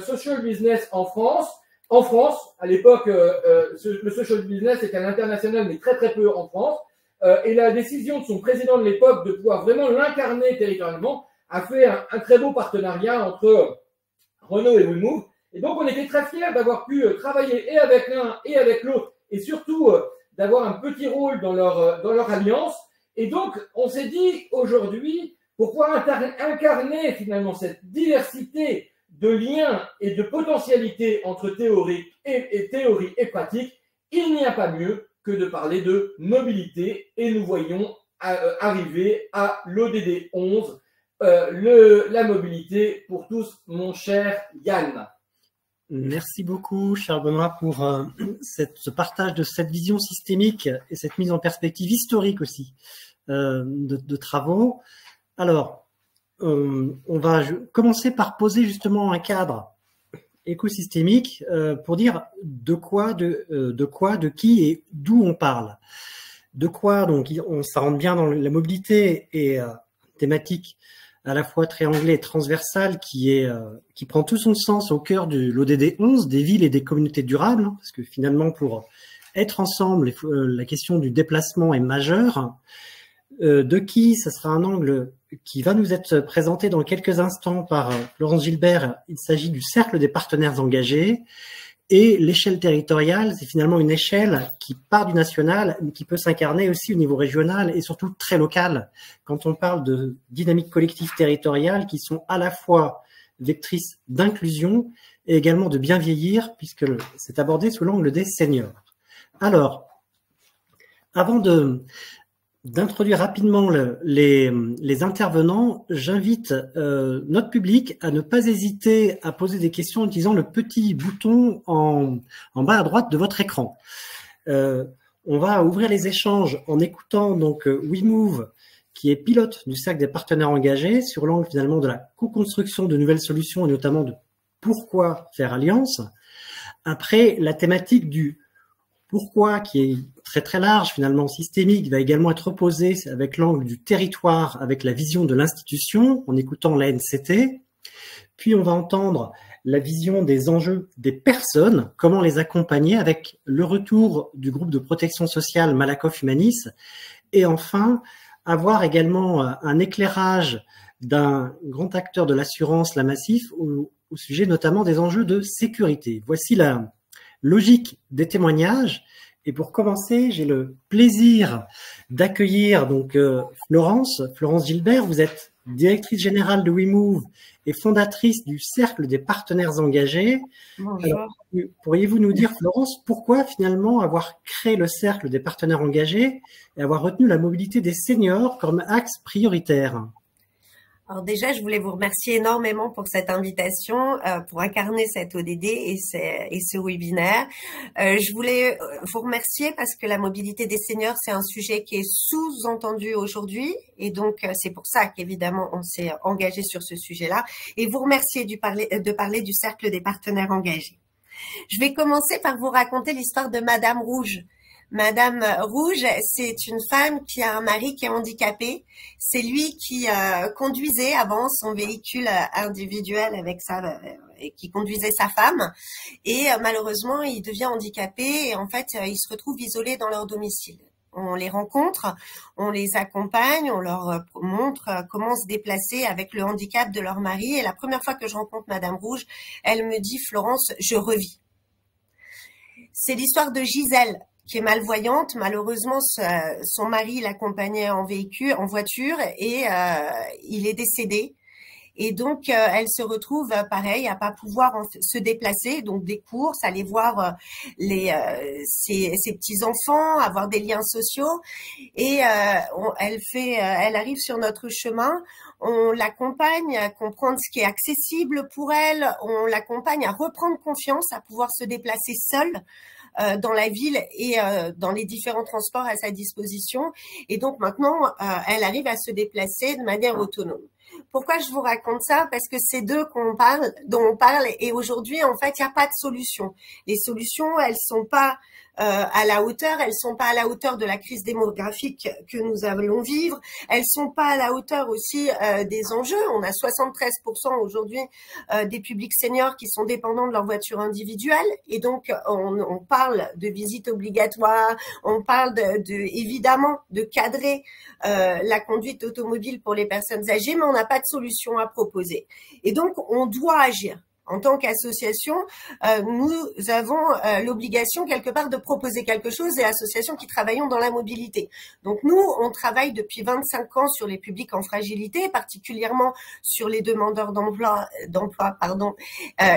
social business en France. En France, à l'époque, le social business était à l'international, mais très très peu en France. Et la décision de son président de l'époque de pouvoir vraiment l'incarner territorialement a fait un très beau partenariat entre Renault et WeMove. Et donc, on était très fiers d'avoir pu travailler et avec l'un et avec l'autre, et surtout d'avoir un petit rôle dans leur alliance. Et donc, on s'est dit aujourd'hui, pour pouvoir incarner finalement cette diversité de liens et de potentialités entre théorie et pratique, il n'y a pas mieux que de parler de mobilité. Et nous voyons arriver à l'ODD 11, la mobilité pour tous, mon cher Yann. Merci beaucoup, Charles Benoît, pour ce partage de cette vision systémique et cette mise en perspective historique aussi de travaux. Alors, on va commencer par poser justement un cadre écosystémique pour dire de quoi, de qui et d'où on parle. De quoi, donc, ça rentre bien dans la mobilité et thématique à la fois triangulée et transversale qui prend tout son sens au cœur de l'ODD 11, des villes et des communautés durables, parce que finalement, pour être ensemble, la question du déplacement est majeure. De qui, ça sera un angle qui va nous être présenté dans quelques instants par Florence Gilbert. Il s'agit du cercle des partenaires engagés. Et l'échelle territoriale, c'est finalement une échelle qui part du national, mais qui peut s'incarner aussi au niveau régional et surtout très local. Quand on parle de dynamiques collectives territoriales qui sont à la fois vectrices d'inclusion et également de bien vieillir, puisque c'est abordé sous l'angle des seniors. Alors, avant d'introduire rapidement les intervenants, j'invite notre public à ne pas hésiter à poser des questions en utilisant le petit bouton en bas à droite de votre écran. On va ouvrir les échanges en écoutant donc WeMove, qui est pilote du cercle des partenaires engagés, sur l'angle finalement de la co-construction de nouvelles solutions et notamment de pourquoi faire alliance. Après, la thématique du pourquoi, qui est très très large, finalement systémique, va également être posée avec l'angle du territoire, avec la vision de l'institution, en écoutant la NCT. Puis on va entendre la vision des enjeux des personnes, comment les accompagner avec le retour du groupe de protection sociale Malakoff Humanis. Et enfin, avoir également un éclairage d'un grand acteur de l'assurance, la Massif, au sujet notamment des enjeux de sécurité. Voici la logique des témoignages. Et pour commencer, j'ai le plaisir d'accueillir donc Florence Gilbert. Vous êtes directrice générale de WeMove et fondatrice du Cercle des partenaires engagés. Bonjour. Pourriez-vous nous dire, Florence, pourquoi finalement avoir créé le Cercle des partenaires engagés et avoir retenu la mobilité des seniors comme axe prioritaire ? Alors déjà, je voulais vous remercier énormément pour cette invitation, pour incarner cette ODD et ce webinaire. Je voulais vous remercier parce que la mobilité des seniors, c'est un sujet qui est sous-entendu aujourd'hui. Et donc, c'est pour ça qu'évidemment, on s'est engagé sur ce sujet-là. Et vous remercier de parler du cercle des partenaires engagés. Je vais commencer par vous raconter l'histoire de Madame Rouge. Madame Rouge, c'est une femme qui a un mari qui est handicapé. C'est lui qui conduisait avant son véhicule individuel avec qui conduisait sa femme. Et malheureusement, il devient handicapé et en fait, ils se retrouvent isolés dans leur domicile. On les rencontre, on les accompagne, on leur montre comment se déplacer avec le handicap de leur mari. Et la première fois que je rencontre Madame Rouge, elle me dit « Florence, je revis ». C'est l'histoire de Gisèle, qui est malvoyante. Malheureusement, son mari l'accompagnait en voiture, et il est décédé. Et donc, elle se retrouve, pareil, à pas pouvoir se déplacer, donc des courses, aller voir ses petits-enfants, avoir des liens sociaux. Et elle arrive sur notre chemin, on l'accompagne à comprendre ce qui est accessible pour elle, on l'accompagne à reprendre confiance, à pouvoir se déplacer seule dans la ville et dans les différents transports à sa disposition. Et donc maintenant, elle arrive à se déplacer de manière autonome. Pourquoi je vous raconte ça? Parce que c'est d'eux dont on parle, et aujourd'hui, en fait, il n'y a pas de solution. Les solutions, elles sont pas à la hauteur, elles sont pas à la hauteur de la crise démographique que nous allons vivre, elles sont pas à la hauteur aussi des enjeux. On a 73% aujourd'hui des publics seniors qui sont dépendants de leur voiture individuelle, et donc on parle de visites obligatoires, on parle évidemment de cadrer la conduite automobile pour les personnes âgées, mais on n'a pas de solution à proposer. Et donc on doit agir. En tant qu'association, nous avons l'obligation quelque part de proposer quelque chose, et associations qui travaillons dans la mobilité. Donc nous, on travaille depuis 25 ans sur les publics en fragilité, particulièrement sur les demandeurs d'emploi,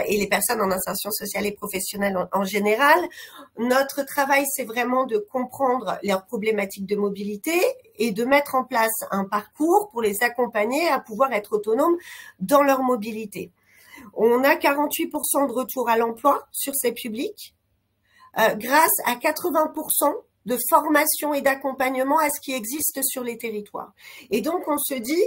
et les personnes en insertion sociale et professionnelle en général. Notre travail, c'est vraiment de comprendre leurs problématiques de mobilité et de mettre en place un parcours pour les accompagner à pouvoir être autonomes dans leur mobilité. On a 48% de retour à l'emploi sur ces publics, grâce à 80% de formation et d'accompagnement à ce qui existe sur les territoires. Et donc, on se dit,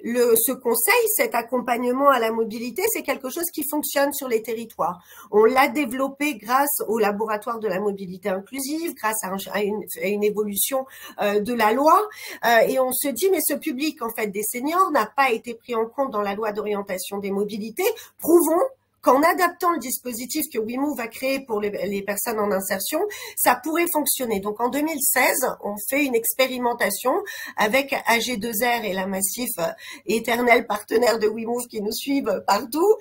ce conseil, cet accompagnement à la mobilité, c'est quelque chose qui fonctionne sur les territoires. On l'a développé grâce au laboratoire de la mobilité inclusive, grâce à une évolution de la loi, et on se dit, mais ce public, en fait, des seniors n'a pas été pris en compte dans la loi d'orientation des mobilités. Prouvons qu'en adaptant le dispositif que WeMove a créé pour les personnes en insertion, ça pourrait fonctionner. Donc en 2016, on fait une expérimentation avec AG2R et la Massif, éternels partenaires de WeMove qui nous suivent partout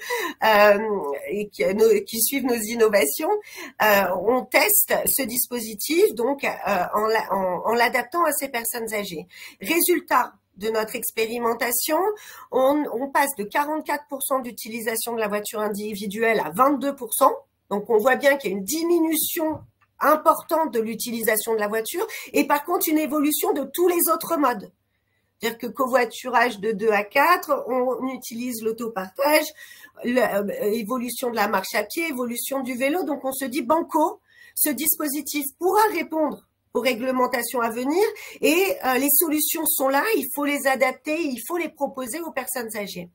et qui suivent nos innovations. On teste ce dispositif donc en l'adaptant à ces personnes âgées. Résultat de notre expérimentation, on passe de 44% d'utilisation de la voiture individuelle à 22%. Donc, on voit bien qu'il y a une diminution importante de l'utilisation de la voiture, et par contre, une évolution de tous les autres modes. C'est-à-dire que covoiturage de 2 à 4, on utilise l'autopartage, l'évolution de la marche à pied, évolution du vélo. Donc, on se dit, banco, ce dispositif pourra répondre aux réglementations à venir, et les solutions sont là, il faut les adapter, il faut les proposer aux personnes âgées.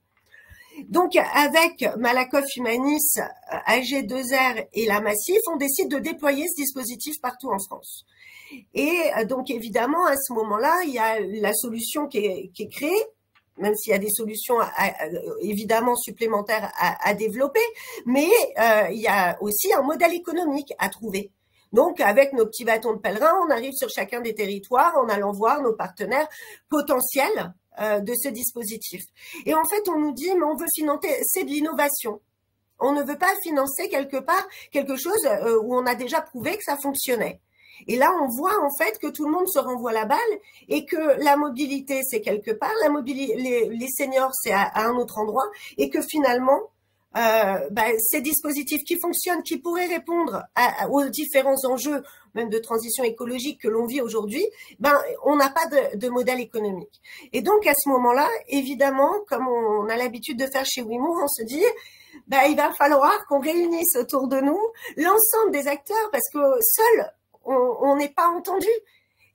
Donc, avec Malakoff Humanis, AG2R et la Massif, on décide de déployer ce dispositif partout en France. Et donc, évidemment, à ce moment-là, il y a la solution qui est créée, même s'il y a des solutions évidemment supplémentaires à développer, mais il y a aussi un modèle économique à trouver. Donc, avec nos petits bâtons de pèlerin, on arrive sur chacun des territoires en allant voir nos partenaires potentiels de ce dispositif. Et en fait, on nous dit, mais on veut financer, c'est de l'innovation. On ne veut pas financer quelque part quelque chose où on a déjà prouvé que ça fonctionnait. Et là, on voit en fait que tout le monde se renvoie la balle, et que la mobilité, c'est quelque part, les seniors, c'est à un autre endroit, et que finalement, ces dispositifs qui fonctionnent, qui pourraient répondre aux différents enjeux, même de transition écologique que l'on vit aujourd'hui, on n'a pas de modèle économique. Et donc, à ce moment-là, évidemment, comme on a l'habitude de faire chez WeMove, on se dit, il va falloir qu'on réunisse autour de nous l'ensemble des acteurs, parce que seul, on n'est pas entendu.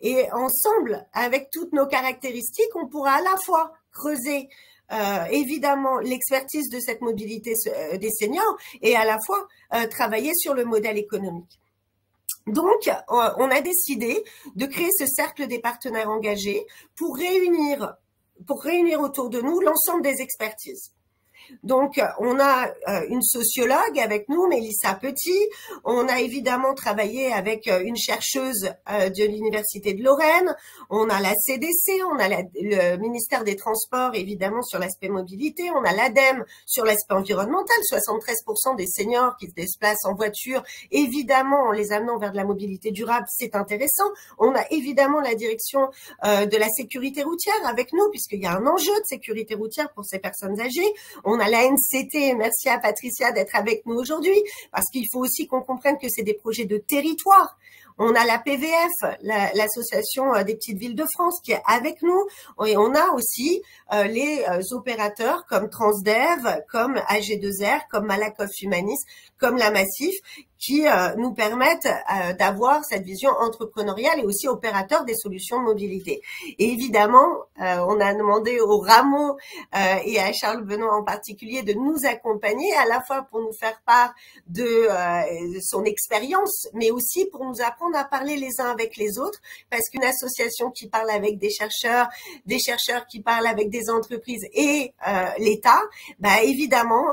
Et ensemble, avec toutes nos caractéristiques, on pourra à la fois creuser évidemment l'expertise de cette mobilité des seniors, et à la fois travailler sur le modèle économique. Donc, on a décidé de créer ce cercle des partenaires engagés pour réunir autour de nous l'ensemble des expertises. Donc, on a une sociologue avec nous, Mélissa Petit. On a évidemment travaillé avec une chercheuse de l'Université de Lorraine. On a la CDC, on a le ministère des Transports, évidemment, sur l'aspect mobilité. On a l'ADEME sur l'aspect environnemental. 73% des seniors qui se déplacent en voiture, évidemment, en les amenant vers de la mobilité durable, c'est intéressant. On a évidemment la direction de la sécurité routière avec nous, puisqu'il y a un enjeu de sécurité routière pour ces personnes âgées. On a la NCT, merci à Patricia d'être avec nous aujourd'hui, parce qu'il faut aussi qu'on comprenne que c'est des projets de territoire. On a la PVF, l'association des petites villes de France, qui est avec nous, et on a aussi les opérateurs comme Transdev, comme AG2R, comme Malakoff Humanis, comme la Massif, qui nous permettent d'avoir cette vision entrepreneuriale et aussi opérateur des solutions de mobilité. Et évidemment, on a demandé au Rameau et à Charles Benoît en particulier de nous accompagner, à la fois pour nous faire part de son expérience, mais aussi pour nous apprendre à parler les uns avec les autres, parce qu'une association qui parle avec des chercheurs qui parlent avec des entreprises et l'État, bah évidemment,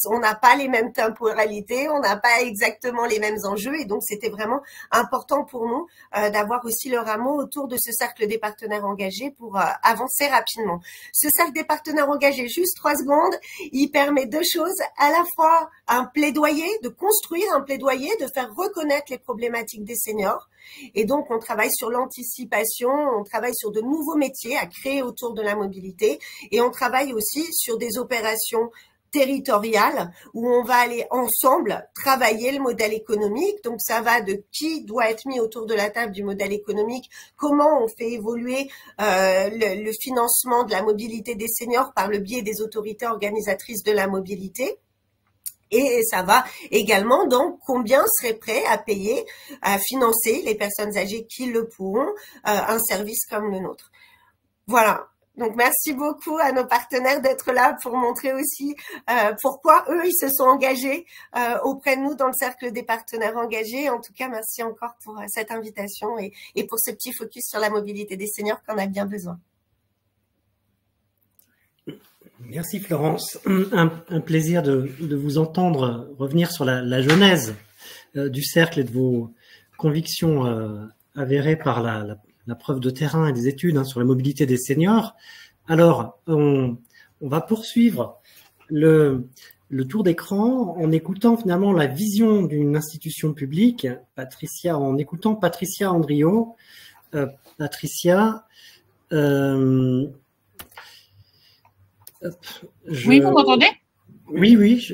on n'a pas les mêmes temporalités, on n'a pas exactement les mêmes enjeux, et donc c'était vraiment important pour nous d'avoir aussi le Rameau autour de ce cercle des partenaires engagés pour avancer rapidement. Ce cercle des partenaires engagés, juste 3 secondes, il permet 2 choses, à la fois un plaidoyer, de construire un plaidoyer, de faire reconnaître les problématiques des seniors, et donc on travaille sur l'anticipation, on travaille sur de nouveaux métiers à créer autour de la mobilité, et on travaille aussi sur des opérations territoriale où on va aller ensemble travailler le modèle économique. Donc ça va de qui doit être mis autour de la table du modèle économique, comment on fait évoluer le financement de la mobilité des seniors par le biais des autorités organisatrices de la mobilité. Et ça va également dans combien serait prêt à payer, à financer les personnes âgées qui le pourront, un service comme le nôtre. Voilà. Donc, merci beaucoup à nos partenaires d'être là pour montrer aussi pourquoi eux, ils se sont engagés auprès de nous dans le cercle des partenaires engagés. En tout cas, merci encore pour cette invitation et pour ce petit focus sur la mobilité des seniors qu'on a bien besoin. Merci Florence. Un plaisir de vous entendre revenir sur la genèse du cercle et de vos convictions avérées par la preuve de terrain et des études sur la mobilité des seniors. Alors, on va poursuivre le tour d'écran en écoutant finalement la vision d'une institution publique, en écoutant Patricia Andriot. Patricia, oui, vous m'entendez? Oui,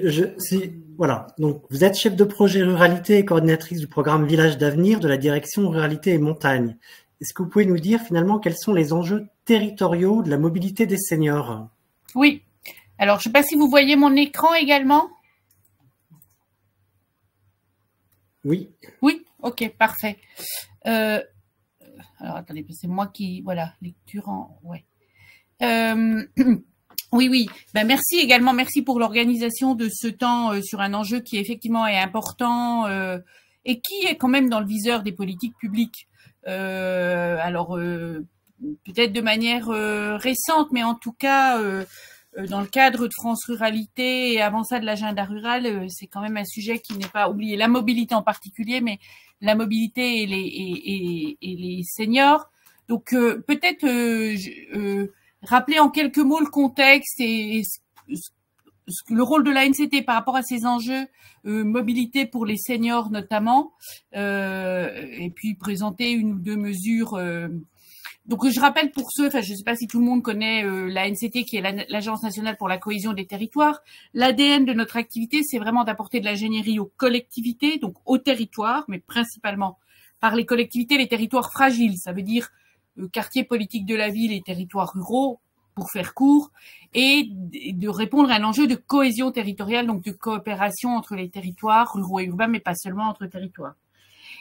voilà. Donc, vous êtes chef de projet ruralité et coordinatrice du programme Village d'avenir de la direction ruralité et montagne. Est-ce que vous pouvez nous dire finalement quels sont les enjeux territoriaux de la mobilité des seniors? Oui. Alors, je ne sais pas si vous voyez mon écran également. Oui. Oui, ok, parfait. Alors, attendez, c'est moi qui... Voilà, lecture en... Ouais. Oui. Ben, merci également. Merci pour l'organisation de ce temps sur un enjeu qui effectivement est important et qui est quand même dans le viseur des politiques publiques. Alors peut-être de manière récente, mais en tout cas dans le cadre de France Ruralité et avant ça de l'agenda rural, c'est quand même un sujet qui n'est pas oublié. La mobilité en particulier, mais la mobilité et les seniors. Donc peut-être rappeler en quelques mots le contexte et le rôle de la NCT par rapport à ces enjeux mobilité pour les seniors notamment, et puis présenter 1 ou 2 mesures. Donc je rappelle pour ceux, je ne sais pas si tout le monde connaît la NCT qui est l'Agence nationale pour la cohésion des territoires. L'ADN de notre activité, c'est vraiment d'apporter de l'ingénierie aux collectivités, donc aux territoires, mais principalement par les collectivités, les territoires fragiles. Ça veut dire quartier politique de la ville et territoires ruraux, pour faire court, et de répondre à un enjeu de cohésion territoriale, donc de coopération entre les territoires ruraux et urbains, mais pas seulement entre territoires.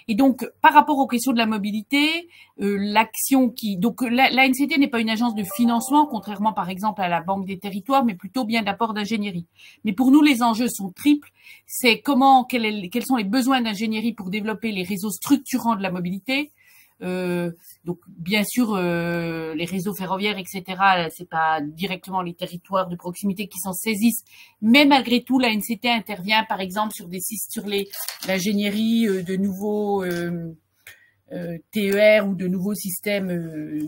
Et donc, par rapport aux questions de la mobilité, l'action donc l'ANCT n'est pas une agence de financement, contrairement par exemple à la Banque des Territoires, mais plutôt bien d'apport d'ingénierie. Mais pour nous, les enjeux sont triples. C'est quels sont les besoins d'ingénierie pour développer les réseaux structurants de la mobilité. Donc bien sûr les réseaux ferroviaires, etc. C'est pas directement les territoires de proximité qui s'en saisissent, mais malgré tout l'ANCT intervient par exemple sur l'ingénierie de nouveaux TER ou de nouveaux systèmes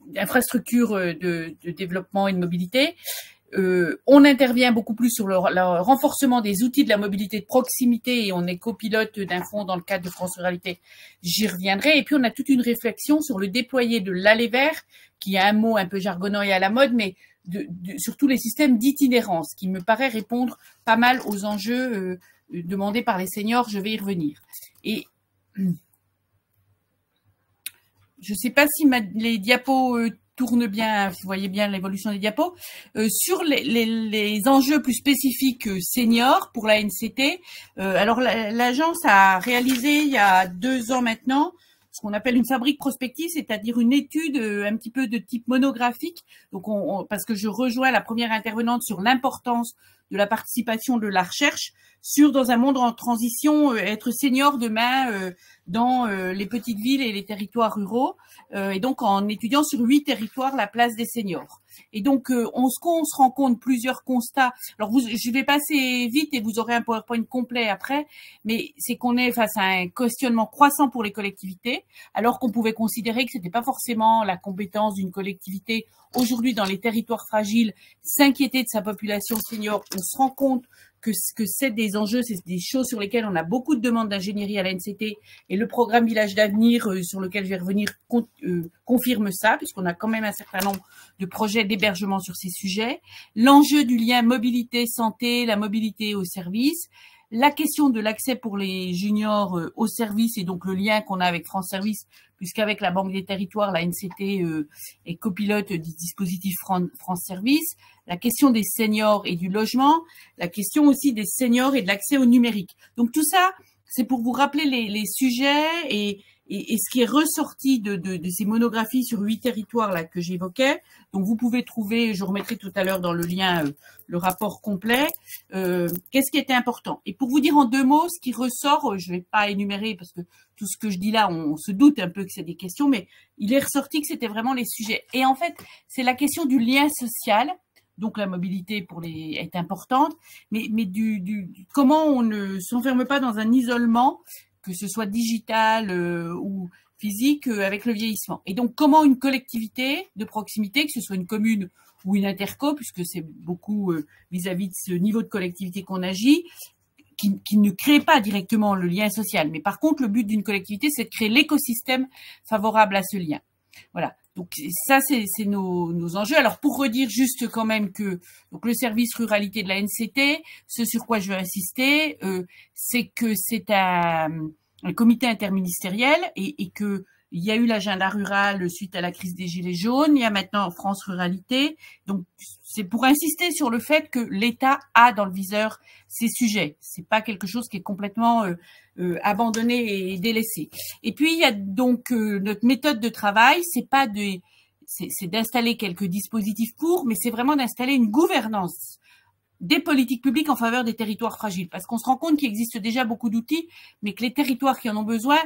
d'infrastructures de développement et de mobilité. On intervient beaucoup plus sur le renforcement des outils de la mobilité de proximité et on est copilote d'un fonds dans le cadre de France Ruralité. J'y reviendrai. Et puis, on a toute une réflexion sur le déployer de l'aller vert, qui a un mot un peu jargonnant et à la mode, mais sur tous les systèmes d'itinérance, qui me paraît répondre pas mal aux enjeux demandés par les seniors. Je vais y revenir. Et je ne sais pas si les diapos tourne bien, vous voyez bien l'évolution des diapos. Sur les enjeux plus spécifiques seniors pour la NCT, alors l'agence a réalisé il y a 2 ans maintenant ce qu'on appelle une fabrique prospective, c'est-à-dire une étude un petit peu de type monographique. Donc parce que je rejoins la première intervenante sur l'importance de la participation de la recherche dans un monde en transition, être senior demain dans les petites villes et les territoires ruraux, et donc en étudiant sur 8 territoires la place des seniors. Et donc on se rend compte plusieurs constats. Alors je vais passer vite et vous aurez un PowerPoint complet après, mais c'est qu'on est face à un questionnement croissant pour les collectivités, alors qu'on pouvait considérer que c'était pas forcément la compétence d'une collectivité aujourd'hui dans les territoires fragiles, s'inquiéter de sa population senior. On se rend compte que c'est des enjeux, c'est des choses sur lesquelles on a beaucoup de demandes d'ingénierie à la NCT, et le programme Village d'avenir sur lequel je vais revenir confirme ça, puisqu'on a quand même un certain nombre de projets d'hébergement sur ces sujets. L'enjeu du lien mobilité-santé, la mobilité au service, la question de l'accès pour les juniors au service et donc le lien qu'on a avec France Service, puisqu'avec la Banque des Territoires, la NCT est copilote du dispositif France Service, la question des seniors et du logement, la question aussi des seniors et de l'accès au numérique. Donc tout ça, c'est pour vous rappeler les sujets et ce qui est ressorti de ces monographies sur 8 territoires là que j'évoquais. Donc vous pouvez trouver, je remettrai tout à l'heure dans le lien le rapport complet. Qu'est-ce qui était important? Et pour vous dire en 2 mots, ce qui ressort, je vais pas énumérer parce que tout ce que je dis là, on se doute un peu que c'est des questions, mais il est ressorti que c'était vraiment les sujets. Et en fait, c'est la question du lien social. Donc la mobilité est importante, mais comment on ne s'enferme pas dans un isolement, que ce soit digital ou physique, avec le vieillissement. Et donc, comment une collectivité de proximité, que ce soit une commune ou une interco, puisque c'est beaucoup vis-à-vis de ce niveau de collectivité qu'on agit, qui ne crée pas directement le lien social. Mais par contre, le but d'une collectivité, c'est de créer l'écosystème favorable à ce lien. Voilà. Donc ça, c'est nos enjeux. Alors pour redire juste quand même que donc le service ruralité de la NCT, ce sur quoi je veux insister, c'est que c'est un comité interministériel et que il y a eu l'agenda rural suite à la crise des Gilets jaunes, il y a maintenant France Ruralité. Donc c'est pour insister sur le fait que l'État a dans le viseur ces sujets. C'est pas quelque chose qui est complètement abandonné et délaissé. Et puis il y a donc notre méthode de travail, c'est d'installer quelques dispositifs mais c'est vraiment d'installer une gouvernance des politiques publiques en faveur des territoires fragiles, parce qu'on se rend compte qu'il existe déjà beaucoup d'outils, mais que les territoires qui en ont besoin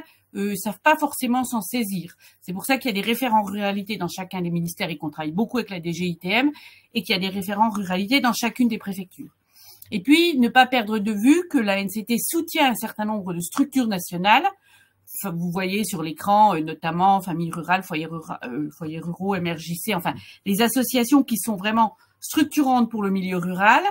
savent pas forcément s'en saisir. C'est pour ça qu'il y a des référents ruralité dans chacun des ministères et qu'on travaille beaucoup avec la DGITM, et qu'il y a des référents ruralité dans chacune des préfectures. Et puis, ne pas perdre de vue que la NCT soutient un certain nombre de structures nationales. Vous voyez sur l'écran, notamment Familles Rurales, Foyers Ruraux, MRJC, enfin, les associations qui sont vraiment structurantes pour le milieu rural,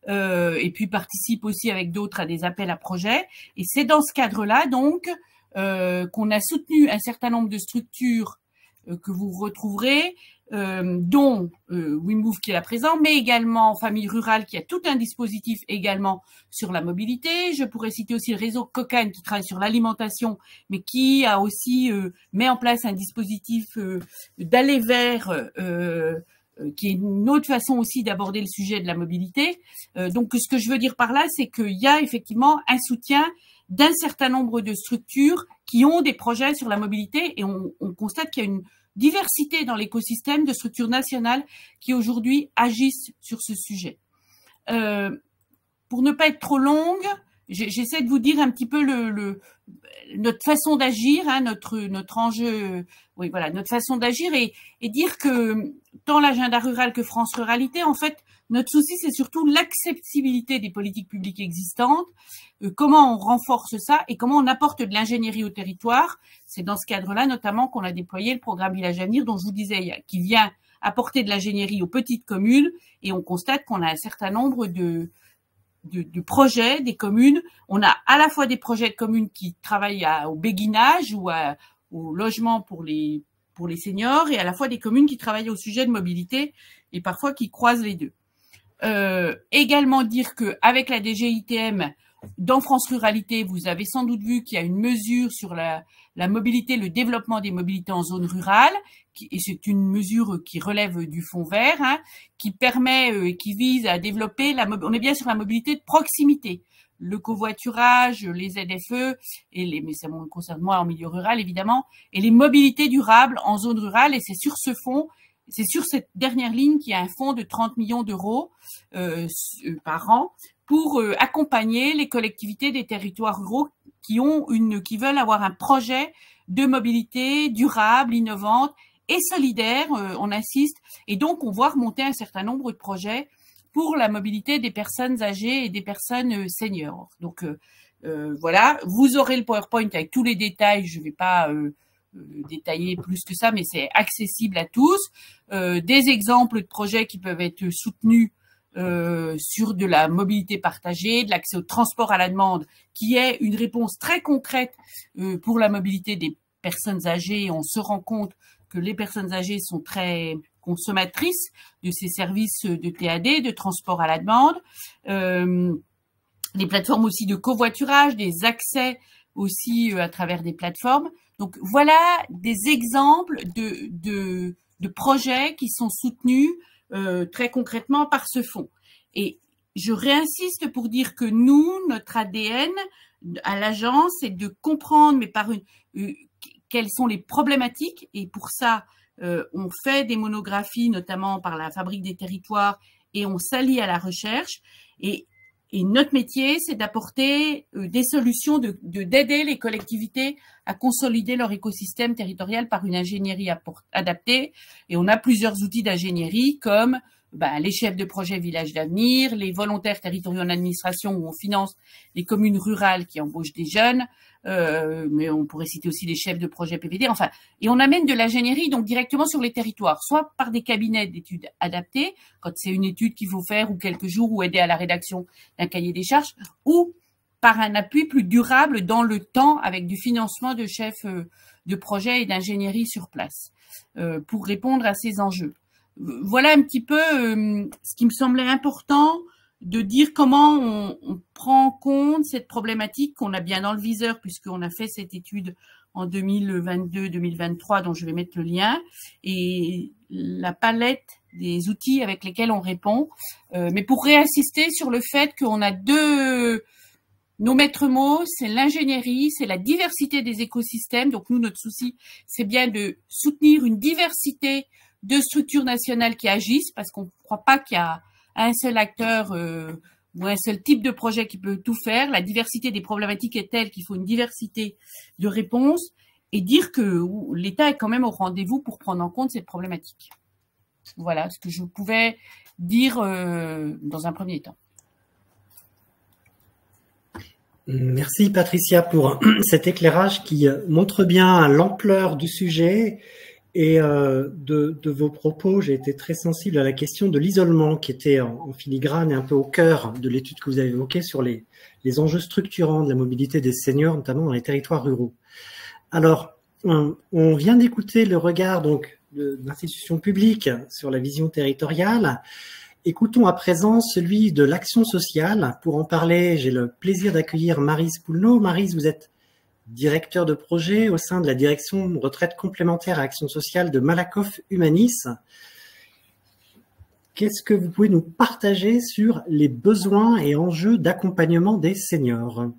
et puis participe aussi avec d'autres à des appels à projets. Et c'est dans ce cadre-là, donc, qu'on a soutenu un certain nombre de structures que vous retrouverez, dont WimMove qui est là présent, mais également Famille Rurale qui a tout un dispositif également sur la mobilité. Je pourrais citer aussi le réseau Cocane qui travaille sur l'alimentation, mais qui a aussi met en place un dispositif d'aller vers qui est une autre façon aussi d'aborder le sujet de la mobilité. Donc, ce que je veux dire par là, c'est qu'il y a effectivement un soutien d'un certain nombre de structures qui ont des projets sur la mobilité, et on constate qu'il y a une diversité dans l'écosystème de structures nationales qui aujourd'hui agissent sur ce sujet. Pour ne pas être trop longue, j'essaie de vous dire un petit peu notre façon d'agir, hein, notre enjeu, oui voilà, notre façon d'agir, et dire que tant l'agenda rural que France Ruralité, en fait, notre souci c'est surtout l'accessibilité des politiques publiques existantes, comment on renforce ça et comment on apporte de l'ingénierie au territoire. C'est dans ce cadre-là notamment qu'on a déployé le programme Village Avenir dont je vous disais, qui vient apporter de l'ingénierie aux petites communes, et on constate qu'on a un certain nombre de projets des communes. On a à la fois des projets de communes qui travaillent au béguinage ou au logement pour les seniors, et à la fois des communes qui travaillent au sujet de mobilité et parfois qui croisent les deux. Également dire que avec la DGITM, dans France Ruralité, vous avez sans doute vu qu'il y a une mesure sur la mobilité, le développement des mobilités en zone rurale, et c'est une mesure qui relève du fonds vert, hein, qui permet, qui vise à développer on est bien sur la mobilité de proximité, le covoiturage, les ZFE, mais ça me concerne moi en milieu rural évidemment, et les mobilités durables en zone rurale, et c'est sur ce fonds, c'est sur cette dernière ligne qu'il y a un fonds de 30 millions d'euros par an pour accompagner les collectivités des territoires ruraux qui veulent avoir un projet de mobilité durable, innovante et solidaire, on insiste, et donc on voit remonter un certain nombre de projets pour la mobilité des personnes âgées et des personnes seniors. Donc voilà, vous aurez le PowerPoint avec tous les détails, je ne vais pas détailler plus que ça, mais c'est accessible à tous. Des exemples de projets qui peuvent être soutenus sur de la mobilité partagée, de l'accès au transport à la demande, qui est une réponse très concrète pour la mobilité des personnes âgées. On se rend compte que les personnes âgées sont très consommatrices de ces services de TAD, de transport à la demande. Des plateformes aussi de covoiturage, des accès aussi à travers des plateformes. Donc voilà des exemples de projets qui sont soutenus très concrètement par ce fonds. Et je réinsiste pour dire que nous, notre ADN à l'agence, c'est de comprendre, mais par quelles sont les problématiques, et pour ça, on fait des monographies, notamment par la Fabrique des territoires, et on s'allie à la recherche, et notre métier, c'est d'apporter des solutions, d'aider les collectivités à consolider leur écosystème territorial par une ingénierie adaptée. Et on a plusieurs outils d'ingénierie comme les chefs de projet Village d'Avenir, les volontaires territoriaux en administration où on finance les communes rurales qui embauchent des jeunes, mais on pourrait citer aussi les chefs de projet PVD. Enfin, et on amène de l'ingénierie donc directement sur les territoires, soit par des cabinets d'études adaptés, quand c'est une étude qu'il faut faire ou quelques jours, ou aider à la rédaction d'un cahier des charges, ou par un appui plus durable dans le temps avec du financement de chefs de projet et d'ingénierie sur place pour répondre à ces enjeux. Voilà un petit peu ce qui me semblait important de dire comment on prend en compte cette problématique qu'on a bien dans le viseur, puisqu'on a fait cette étude en 2022-2023 dont je vais mettre le lien, et la palette des outils avec lesquels on répond. Mais pour réinsister sur le fait qu'on a nos maîtres mots, c'est l'ingénierie, c'est la diversité des écosystèmes. Donc nous, notre souci, c'est bien de soutenir une diversité de structures nationales qui agissent, parce qu'on ne croit pas qu'il y a un seul acteur ou un seul type de projet qui peut tout faire. La diversité des problématiques est telle qu'il faut une diversité de réponses, et dire que l'État est quand même au rendez-vous pour prendre en compte cette problématique. Voilà ce que je pouvais dire dans un premier temps. Merci Patricia pour cet éclairage qui montre bien l'ampleur du sujet et de vos propos. J'ai été très sensible à la question de l'isolement qui était en filigrane et un peu au cœur de l'étude que vous avez évoquée sur les enjeux structurants de la mobilité des seniors, notamment dans les territoires ruraux. Alors, on vient d'écouter le regard donc d'institutions publiques sur la vision territoriale. Écoutons à présent celui de l'action sociale. Pour en parler, j'ai le plaisir d'accueillir Maryse Poulneau. Maryse, vous êtes directeur de projet au sein de la direction retraite complémentaire à action sociale de Malakoff Humanis. Qu'est-ce que vous pouvez nous partager sur les besoins et enjeux d'accompagnement des seniors ?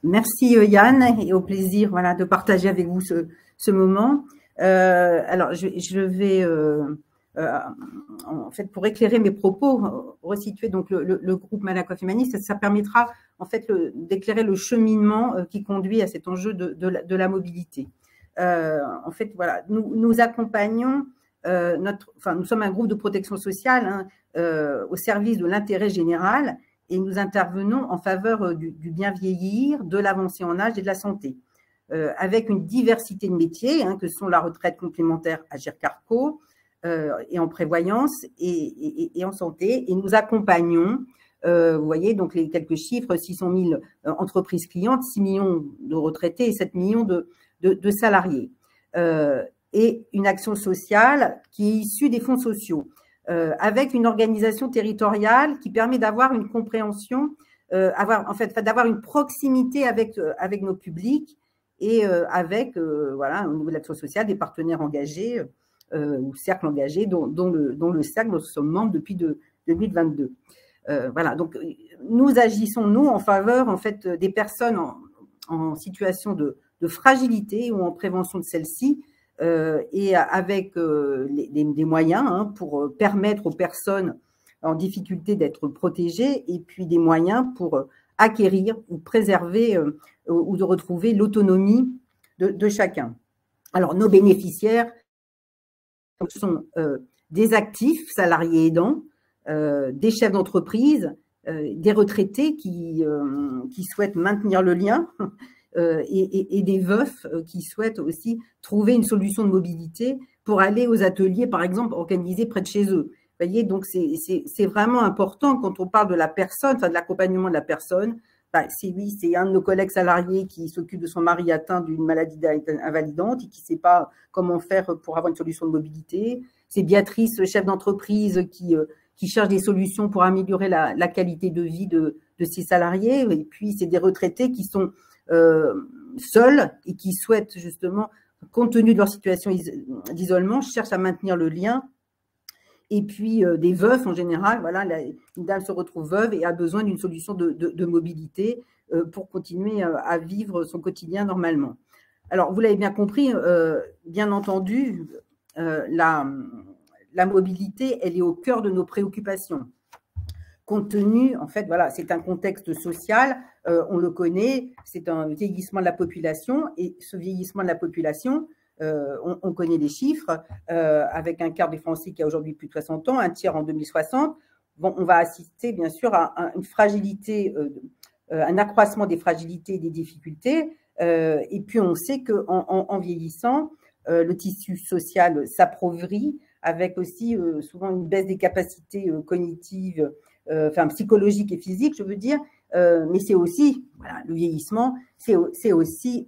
Merci Yann, et au plaisir voilà, de partager avec vous ce moment. Alors, je vais, en fait, pour éclairer mes propos, resituer donc le groupe Malakoff Humaniste, ça permettra en fait d'éclairer le cheminement qui conduit à cet enjeu de la mobilité. En fait, voilà, nous accompagnons nous sommes un groupe de protection sociale au service de l'intérêt général, et nous intervenons en faveur du bien vieillir, de l'avancée en âge et de la santé, avec une diversité de métiers, que sont la retraite complémentaire Agir Carco, et en prévoyance et en santé. Et nous accompagnons, vous voyez, donc les quelques chiffres, 600 000 entreprises clientes, 6 millions de retraités et 7 millions de salariés. Et une action sociale qui est issue des fonds sociaux, avec une organisation territoriale qui permet d'avoir une compréhension, d'avoir une proximité avec nos publics, et avec, voilà, au niveau de l'action sociale, des partenaires engagés ou cercles engagés, dont le cercle, nous sommes membres depuis 2022. Voilà, donc nous agissons, nous, en faveur, en fait, des personnes en situation de fragilité ou en prévention de celle-ci, et avec des moyens pour permettre aux personnes en difficulté d'être protégées, et puis des moyens pour acquérir ou préserver ou de retrouver l'autonomie de chacun. Alors, nos bénéficiaires sont des actifs salariés aidants, des chefs d'entreprise, des retraités qui souhaitent maintenir le lien, et des veufs qui souhaitent aussi trouver une solution de mobilité pour aller aux ateliers, par exemple, organisés près de chez eux. Vous voyez, donc c'est vraiment important quand on parle de la personne, enfin de l'accompagnement de la personne. C'est un de nos collègues salariés qui s'occupe de son mari atteint d'une maladie invalidante et qui ne sait pas comment faire pour avoir une solution de mobilité. C'est Béatrice, chef d'entreprise, qui cherche des solutions pour améliorer la qualité de vie de ses salariés. Et puis, c'est des retraités qui sont seuls et qui souhaitent justement, compte tenu de leur situation d'isolement, cherchent à maintenir le lien. Et puis des veufs en général, voilà, une dame se retrouve veuve et a besoin d'une solution de mobilité pour continuer à vivre son quotidien normalement. Alors, vous l'avez bien compris, bien entendu, la mobilité, elle est au cœur de nos préoccupations. Compte tenu, en fait, voilà, c'est un contexte social, on le connaît, c'est un vieillissement de la population, et ce vieillissement de la population, on connaît les chiffres, avec un quart des Français qui a aujourd'hui plus de 60 ans, un tiers en 2060. Bon, on va assister bien sûr à une fragilité, un accroissement des fragilités et des difficultés, et puis on sait qu'en vieillissant, le tissu social s'appauvrit, avec aussi souvent une baisse des capacités cognitives, psychologiques et physiques, je veux dire, mais c'est aussi, voilà, le vieillissement, c'est aussi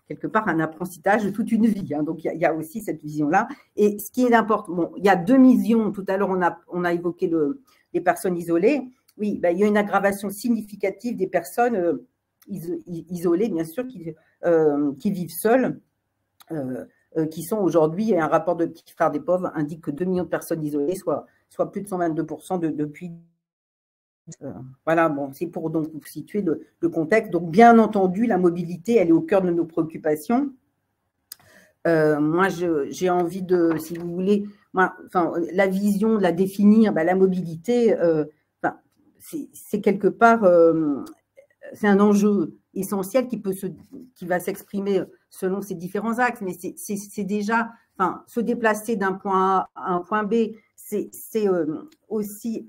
quelque part un apprentissage de toute une vie. Donc, il y a aussi cette vision-là. Et ce qui est important, bon, il y a 2 millions, tout à l'heure, on a évoqué les personnes isolées. Oui, il y a une aggravation significative des personnes isolées, bien sûr, qui vivent seules, qui sont aujourd'hui, un rapport de Petits Frères des Pauvres indique que 2 millions de personnes isolées, soit plus de 122% depuis. Voilà, bon, c'est pour donc vous situer le contexte. Donc, bien entendu, la mobilité, elle est au cœur de nos préoccupations. Moi, j'ai envie de, si vous voulez, la vision, de la définir, la mobilité, c'est quelque part, c'est un enjeu essentiel qui va s'exprimer selon ces différents axes, mais c'est déjà, se déplacer d'un point A à un point B, c'est aussi,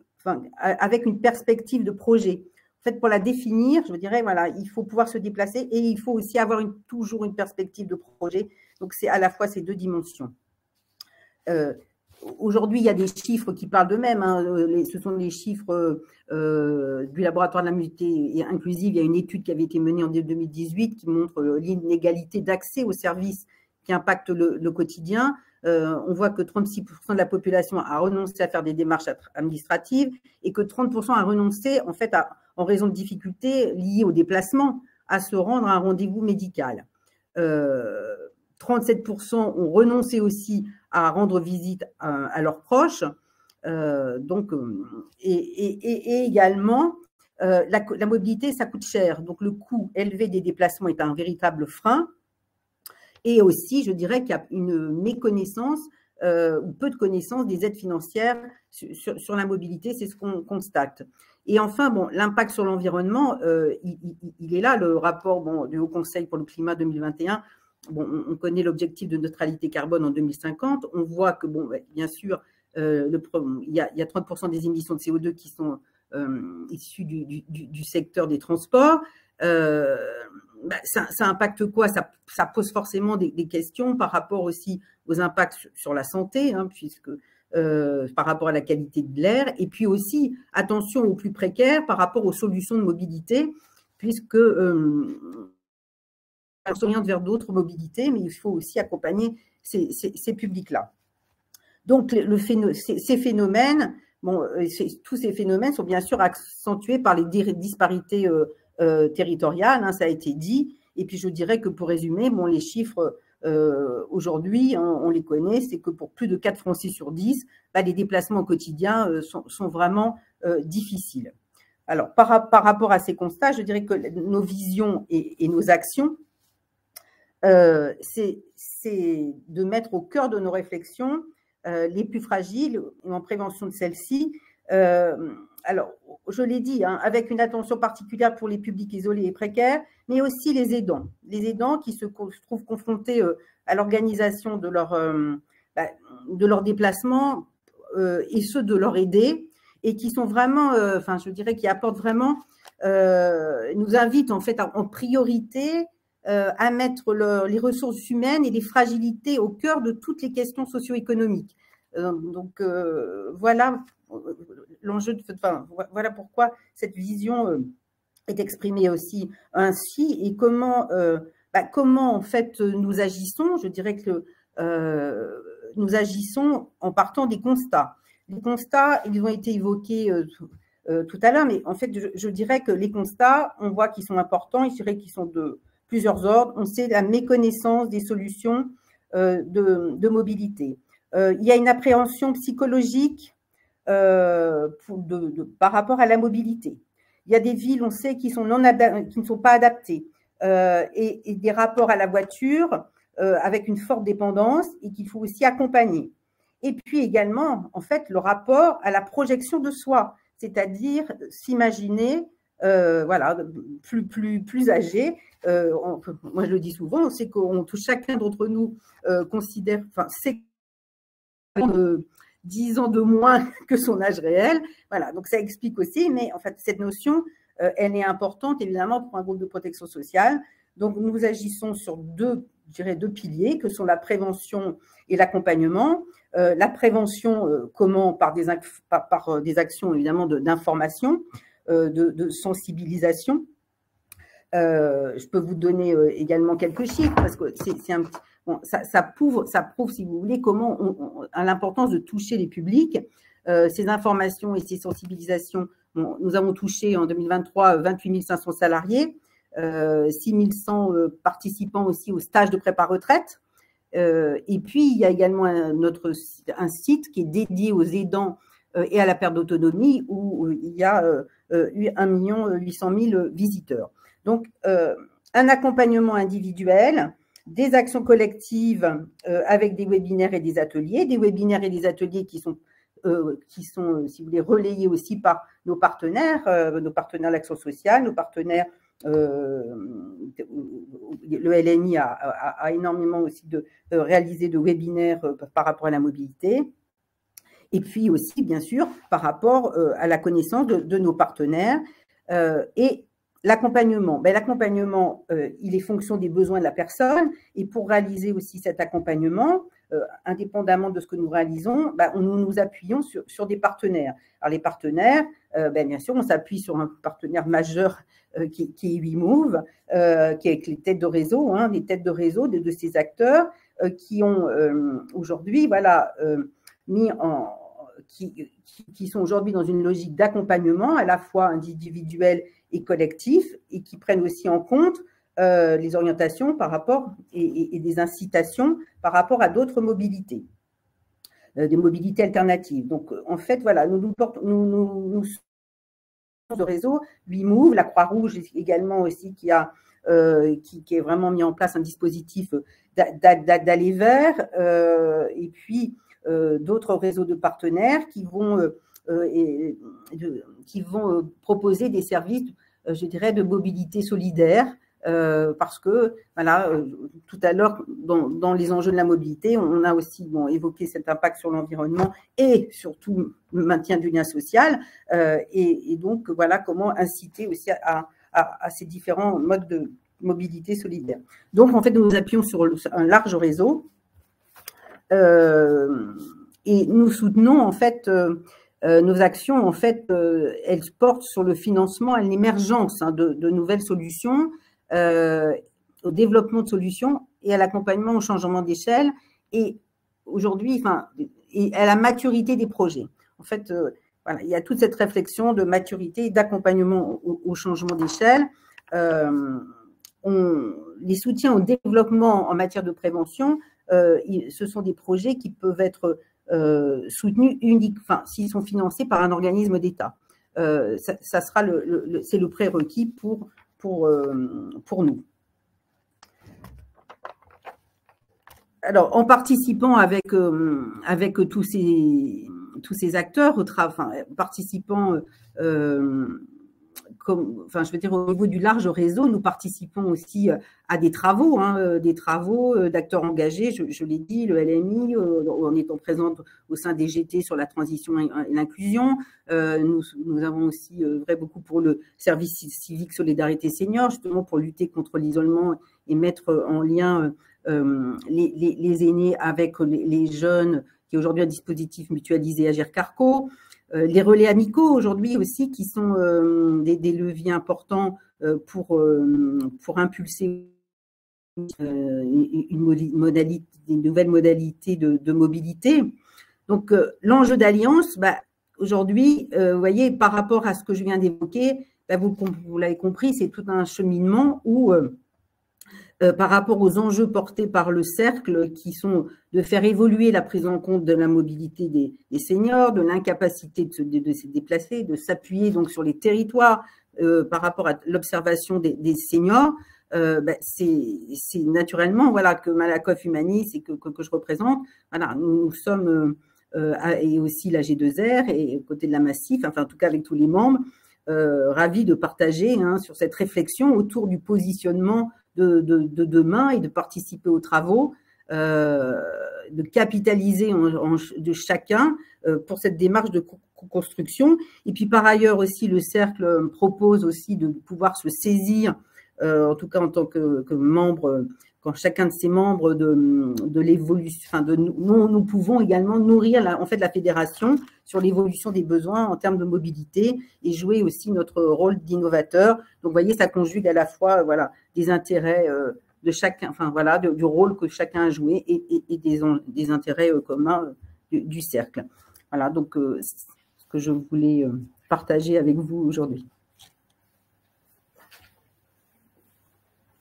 avec une perspective de projet. En fait, pour la définir, je dirais, voilà, il faut pouvoir se déplacer et il faut aussi avoir toujours une perspective de projet. Donc, c'est à la fois ces 2 dimensions. Aujourd'hui, il y a des chiffres qui parlent d'eux-mêmes. Ce sont les chiffres du laboratoire de la mobilité inclusive. Il y a une étude qui avait été menée en 2018 qui montre l'inégalité d'accès aux services qui impactent le quotidien. On voit que 36% de la population a renoncé à faire des démarches administratives et que 30% a renoncé, en fait, en raison de difficultés liées au déplacement, à se rendre à un rendez-vous médical. 37% ont renoncé aussi à rendre visite à leurs proches. Et également, la mobilité, ça coûte cher. Donc, le coût élevé des déplacements est un véritable frein. Et aussi, je dirais qu'il y a une méconnaissance ou peu de connaissance des aides financières sur la mobilité, c'est ce qu'on constate. Et enfin, bon, l'impact sur l'environnement, il est là, le rapport du Haut Conseil pour le climat 2021. Bon, on connaît l'objectif de neutralité carbone en 2050. On voit que, bon, bien sûr, il y a 30% des émissions de CO2 qui sont issues du secteur des transports. Ça impacte quoi? Ça pose forcément des questions par rapport aussi aux impacts sur la santé, hein, puisque par rapport à la qualité de l'air, et puis aussi, attention aux plus précaires par rapport aux solutions de mobilité, puisque on s'oriente vers d'autres mobilités, mais il faut aussi accompagner ces publics-là. Donc, ces phénomènes, bon, tous ces phénomènes sont bien sûr accentués par les disparités territoriales, hein, ça a été dit. Et puis, je dirais que pour résumer, bon, les chiffres aujourd'hui, hein, on les connaît, c'est que pour plus de 4 Français sur 10, les déplacements quotidiens sont vraiment difficiles. Alors, par rapport à ces constats, je dirais que nos visions et nos actions, c'est de mettre au cœur de nos réflexions les plus fragiles et en prévention de celles-ci. Alors, je l'ai dit, hein, avec une attention particulière pour les publics isolés et précaires, mais aussi les aidants qui se trouvent confrontés à l'organisation de leur déplacement et ceux de leur aider, et qui sont vraiment, enfin, je dirais, qui apportent vraiment, nous invitent en fait en priorité à mettre les ressources humaines et les fragilités au cœur de toutes les questions socio-économiques. Donc, voilà l'enjeu, voilà pourquoi cette vision est exprimée aussi ainsi, et comment en fait nous agissons. Je dirais que nous agissons en partant des constats. Les constats, ils ont été évoqués tout à l'heure, mais en fait, je dirais que les constats, on voit qu'ils sont importants, je dirais qu'ils sont de plusieurs ordres. On sait la méconnaissance des solutions de mobilité. Il y a une appréhension psychologique par rapport à la mobilité. Il y a des villes, on sait, qui ne sont pas adaptées, et des rapports à la voiture avec une forte dépendance, et qu'il faut aussi accompagner. Et puis également, en fait, le rapport à la projection de soi, c'est-à-dire s'imaginer voilà, plus âgé. Moi, je le dis souvent, c'est qu'on chacun d'entre nous considère, enfin, c'est 10 ans de moins que son âge réel. Voilà, donc ça explique aussi, mais en fait, cette notion, elle est importante, évidemment, pour un groupe de protection sociale. Donc, nous agissons sur deux piliers, que sont la prévention et l'accompagnement. La prévention, comment? Par des actions, évidemment, d'information, de sensibilisation. Je peux vous donner également quelques chiffres, parce que c'est un petit... Bon, ça prouve, si vous voulez, comment l'importance de toucher les publics. Ces informations et ces sensibilisations, bon, nous avons touché en 2023 28 500 salariés, 6 100 participants aussi au stage de prépa-retraite. Et puis, il y a également un site qui est dédié aux aidants et à la perte d'autonomie, où il y a 1 800 000 visiteurs. Donc, un accompagnement individuel, des actions collectives avec des webinaires et des ateliers qui sont, si vous voulez, relayés aussi par nos partenaires d'action sociale, nos partenaires. Le LNI a énormément aussi réalisé de webinaires par rapport à la mobilité. Et puis aussi, bien sûr, par rapport à la connaissance de nos partenaires. Et l'accompagnement, l'accompagnement, il est fonction des besoins de la personne. Et pour réaliser aussi cet accompagnement, indépendamment de ce que nous réalisons, nous appuyons sur des partenaires. Alors les partenaires, bien sûr, on s'appuie sur un partenaire majeur qui est WeMove, qui est avec les têtes de réseau, hein, les têtes de réseau de ces acteurs qui ont aujourd'hui, voilà, qui sont aujourd'hui dans une logique d'accompagnement à la fois individuel et collectif, et qui prennent aussi en compte les orientations par rapport et des incitations par rapport à d'autres mobilités, des mobilités alternatives. Donc, en fait, voilà, nous de réseau, WeMove, la Croix-Rouge également aussi qui a qui est vraiment mis en place un dispositif d'aller vers, et puis d'autres réseaux de partenaires qui vont proposer des services, je dirais, de mobilité solidaire, parce que voilà, tout à l'heure dans les enjeux de la mobilité, on a aussi évoqué cet impact sur l'environnement et surtout le maintien du lien social, et donc voilà comment inciter aussi à ces différents modes de mobilité solidaire. Donc en fait, nous nous appuyons sur un large réseau, et nous soutenons en fait nos actions, en fait, elles portent sur le financement et l'émergence de nouvelles solutions, au développement de solutions et à l'accompagnement au changement d'échelle, et aujourd'hui, et à la maturité des projets. En fait, voilà, il y a toute cette réflexion de maturité et d'accompagnement au changement d'échelle. Les soutiens au développement en matière de prévention, ce sont des projets qui peuvent être soutenus s'ils sont financés par un organisme d'État. Ça sera c'est le prérequis pour nous. Alors, en participant avec tous ces acteurs, participant je veux dire, au niveau du large réseau, nous participons aussi à des travaux, d'acteurs engagés, je l'ai dit, le LMI, en étant présente au sein des GT sur la transition et l'inclusion. Nous avons aussi œuvré beaucoup pour le service civique solidarité senior, justement pour lutter contre l'isolement et mettre en lien les aînés avec les jeunes, qui est aujourd'hui un dispositif mutualisé Agir Carco. Les relais amicaux aujourd'hui aussi, qui sont des leviers importants pour impulser une nouvelle modalité de mobilité. Donc, l'enjeu d'alliance, aujourd'hui, vous voyez, par rapport à ce que je viens d'évoquer, vous l'avez compris, c'est tout un cheminement où par rapport aux enjeux portés par le cercle, qui sont de faire évoluer la prise en compte de la mobilité des seniors, de l'incapacité de se déplacer, de s'appuyer donc sur les territoires par rapport à l'observation des seniors, c'est naturellement voilà que Malakoff Humanis et que je représente, voilà, nous sommes et aussi la G2R et aux côtés de la Massif, enfin en tout cas avec tous les membres, ravis de partager sur cette réflexion autour du positionnement de demain et de participer aux travaux, de capitaliser de chacun pour cette démarche de construction. Et puis par ailleurs aussi, le cercle propose aussi de pouvoir se saisir, en tout cas en tant que membre, quand chacun de ses membres de l'évolution, nous pouvons également nourrir en fait la fédération sur l'évolution des besoins en termes de mobilité et jouer aussi notre rôle d'innovateur. Donc, vous voyez, ça conjugue à la fois des intérêts de chacun, du rôle que chacun a joué et des intérêts communs du cercle. Voilà, donc ce que je voulais partager avec vous aujourd'hui.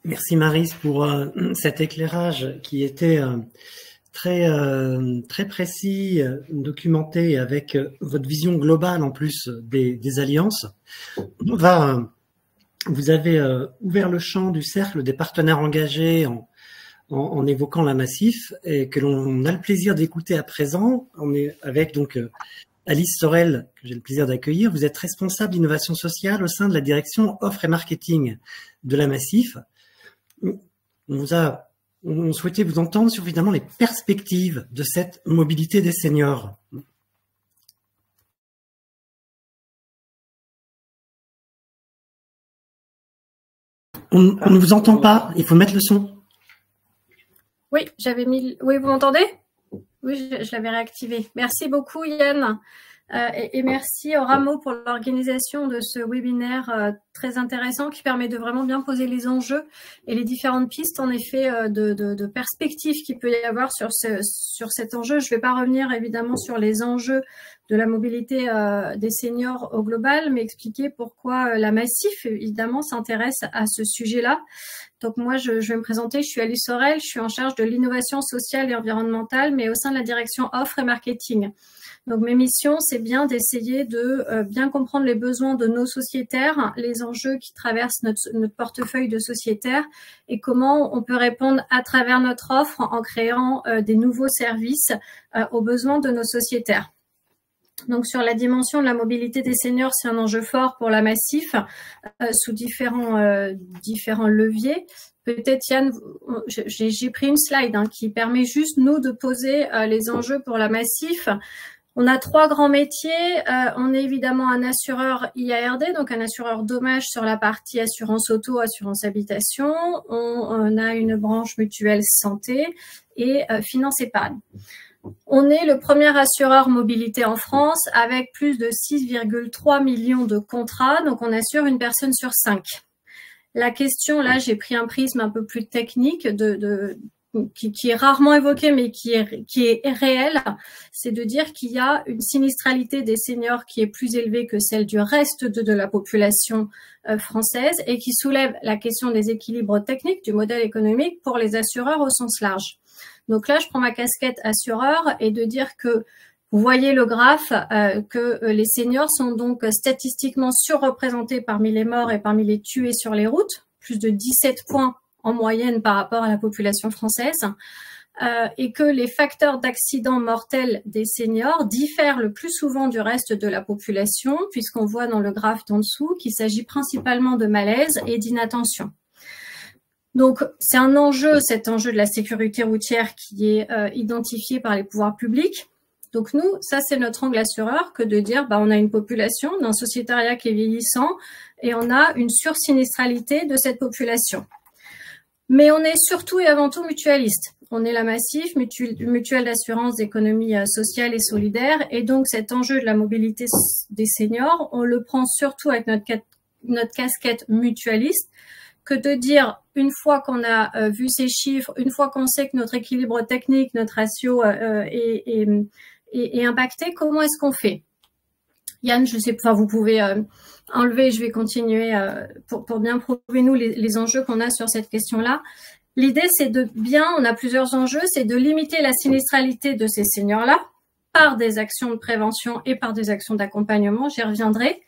Merci Maryse pour cet éclairage qui était très précis, documenté avec votre vision globale en plus des alliances. Vous avez ouvert le champ du cercle des partenaires engagés en évoquant la Massif et que l'on a le plaisir d'écouter à présent. On est avec donc Alice Sorel, que j'ai le plaisir d'accueillir. Vous êtes responsable d'innovation sociale au sein de la direction offre et marketing de la Massif. On souhaitait vous entendre sur évidemment les perspectives de cette mobilité des seniors. On ne vous entend pas, il faut mettre le son. Oui, j'avais mis. Oui, vous m'entendez? Oui, je l'avais réactivé. Merci beaucoup Yann. Et merci au Rameau pour l'organisation de ce webinaire très intéressant qui permet de vraiment bien poser les enjeux et les différentes pistes en effet de perspectives qu'il peut y avoir sur cet enjeu. Je ne vais pas revenir évidemment sur les enjeux de la mobilité des seniors au global, mais expliquer pourquoi la Massif évidemment s'intéresse à ce sujet-là. Donc moi, je vais me présenter, je suis Alice Sorel, je suis en charge de l'innovation sociale et environnementale, mais au sein de la direction offre et marketing. Donc, mes missions, c'est bien d'essayer de bien comprendre les besoins de nos sociétaires, les enjeux qui traversent notre portefeuille de sociétaires et comment on peut répondre à travers notre offre en créant des nouveaux services aux besoins de nos sociétaires. Donc, sur la dimension de la mobilité des seniors, c'est un enjeu fort pour la Massif sous différents leviers. Peut-être, Yann, j'ai pris une slide qui permet juste, nous, de poser les enjeux pour la Massif. On a 3 grands métiers. On est évidemment un assureur IARD, donc un assureur dommages sur la partie assurance auto, assurance habitation. On a une branche mutuelle santé et finance épargne. On est le premier assureur mobilité en France avec plus de 6,3 millions de contrats, donc on assure une personne sur 5. La question, là, j'ai pris un prisme un peu plus technique qui est rarement évoqué, mais qui est réel, c'est de dire qu'il y a une sinistralité des seniors qui est plus élevée que celle du reste de la population française et qui soulève la question des équilibres techniques du modèle économique pour les assureurs au sens large. Donc là, je prends ma casquette assureur et de dire que vous voyez le graphe, que les seniors sont donc statistiquement surreprésentés parmi les morts et parmi les tués sur les routes, plus de 17 points en moyenne par rapport à la population française, et que les facteurs d'accidents mortels des seniors diffèrent le plus souvent du reste de la population, puisqu'on voit dans le graphe d'en dessous qu'il s'agit principalement de malaise et d'inattention. Donc, c'est un enjeu, cet enjeu de la sécurité routière qui est identifié par les pouvoirs publics. Donc, nous, ça, c'est notre angle assureur que de dire, on a une population, d'un sociétariat qui est vieillissant et on a une sursinistralité de cette population. Mais on est surtout et avant tout mutualiste. On est la Massif, mutuelle d'assurance d'économie sociale et solidaire. Et donc, cet enjeu de la mobilité des seniors, on le prend surtout avec notre casquette mutualiste, que de dire, une fois qu'on a vu ces chiffres, une fois qu'on sait que notre équilibre technique, notre ratio est impacté, comment est-ce qu'on fait? Yann, je sais, vous pouvez enlever, je vais continuer pour bien prouver nous les enjeux qu'on a sur cette question-là. L'idée, c'est on a plusieurs enjeux, c'est de limiter la sinistralité de ces seniors-là par des actions de prévention et par des actions d'accompagnement, j'y reviendrai,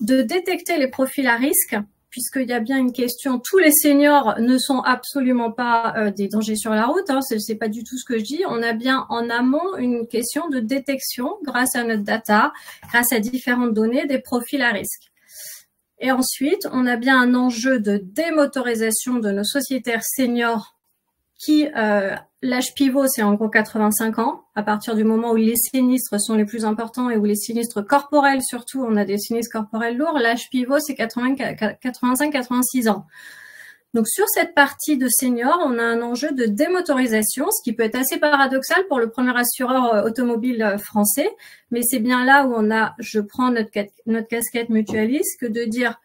de détecter les profils à risque, puisqu'il y a bien une question, tous les seniors ne sont absolument pas des dangers sur la route, c'est pas du tout ce que je dis. On a bien en amont une question de détection grâce à notre data, grâce à différentes données, des profils à risque. Et ensuite, on a bien un enjeu de démotorisation de nos sociétaires seniors qui, l'âge pivot, c'est en gros 85 ans, à partir du moment où les sinistres sont les plus importants et où les sinistres corporels, surtout, on a des sinistres corporels lourds, l'âge pivot, c'est 85-86 ans. Donc, sur cette partie de seniors, on a un enjeu de démotorisation, ce qui peut être assez paradoxal pour le premier assureur automobile français, mais c'est bien là où je prends notre casquette mutualiste, que de dire,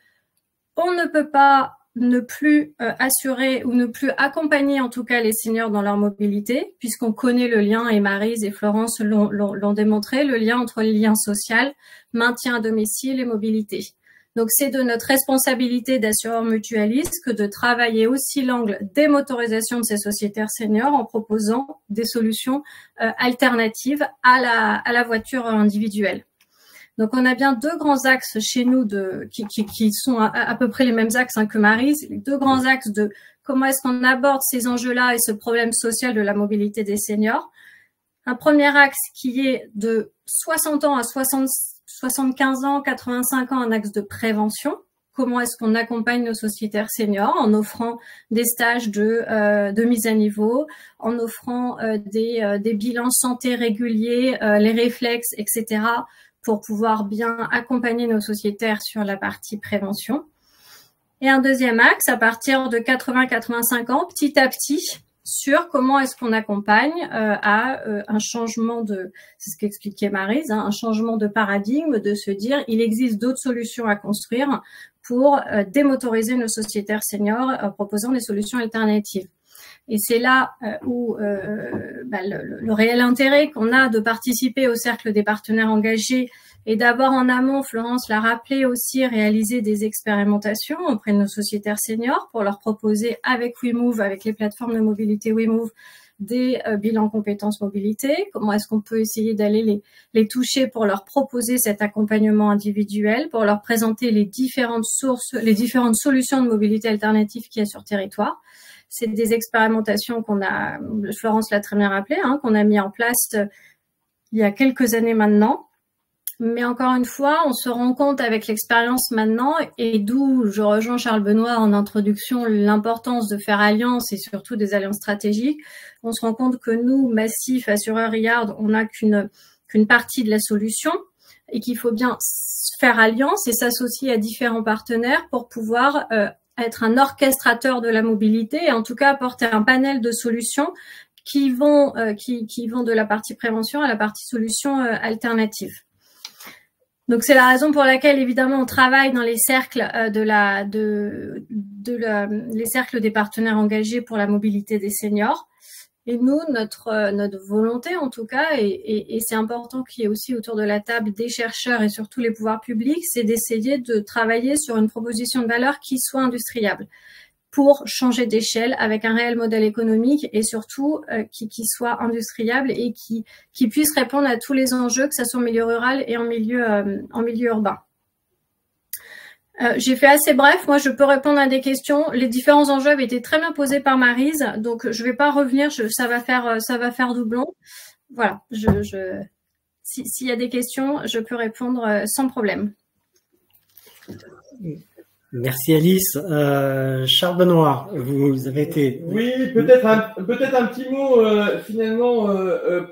on ne peut pas ne plus assurer ou ne plus accompagner en tout cas les seniors dans leur mobilité, puisqu'on connaît le lien, et Maryse et Florence l'ont démontré, le lien entre les liens sociaux, maintien à domicile et mobilité. Donc c'est de notre responsabilité d'assureur mutualiste que de travailler aussi l'angle démotorisation de ces sociétaires seniors en proposant des solutions alternatives à la voiture individuelle. Donc, on a bien 2 grands axes chez nous qui sont à peu près les mêmes axes que Maryse, les 2 grands axes de comment est-ce qu'on aborde ces enjeux-là et ce problème social de la mobilité des seniors. Un premier axe qui est de 60 ans à 75 ans, 85 ans, un axe de prévention. Comment est-ce qu'on accompagne nos sociétaires seniors en offrant des stages de mise à niveau, en offrant des bilans santé réguliers, les réflexes, etc., pour pouvoir bien accompagner nos sociétaires sur la partie prévention. Et un deuxième axe, à partir de 80-85 ans, petit à petit, sur comment est-ce qu'on accompagne à un changement c'est ce qu'expliquait Maryse, un changement de paradigme, de se dire, il existe d'autres solutions à construire pour démotoriser nos sociétaires seniors en proposant des solutions alternatives. Et c'est là où le réel intérêt qu'on a de participer au cercle des partenaires engagés et d'avoir en amont, Florence l'a rappelé aussi, réaliser des expérimentations auprès de nos sociétaires seniors pour leur proposer avec WeMove, avec les plateformes de mobilité WeMove, des bilans compétences mobilité, comment est-ce qu'on peut essayer d'aller les toucher pour leur proposer cet accompagnement individuel, pour leur présenter les différentes sources, les différentes solutions de mobilité alternative qu'il y a sur territoire. C'est des expérimentations qu'on a, Florence l'a très bien rappelé, qu'on a mis en place il y a quelques années maintenant. Mais encore une fois, on se rend compte avec l'expérience maintenant, et d'où je rejoins Charles Benoît en introduction, l'importance de faire alliance et surtout des alliances stratégiques. On se rend compte que nous, Massif, assureurs Yard, on n'a qu'une partie de la solution et qu'il faut bien faire alliance et s'associer à différents partenaires pour pouvoir être un orchestrateur de la mobilité et en tout cas apporter un panel de solutions qui vont de la partie prévention à la partie solution alternative. Donc c'est la raison pour laquelle évidemment on travaille dans les cercles les cercles des partenaires engagés pour la mobilité des seniors. Et nous, notre volonté en tout cas, et c'est important qu'il y ait aussi autour de la table des chercheurs et surtout les pouvoirs publics, c'est d'essayer de travailler sur une proposition de valeur qui soit industriable pour changer d'échelle avec un réel modèle économique et surtout qui soit industriable et qui puisse répondre à tous les enjeux, que ce soit en milieu rural et en milieu urbain. J'ai fait assez bref. Moi, je peux répondre à des questions. Les différents enjeux avaient été très bien posés par Maryse, donc je vais pas revenir. Ça va faire doublon. Voilà. S'il y a des questions, je peux répondre sans problème. Merci Alice. Charles Benoît, vous avez été... Oui, peut-être un petit mot finalement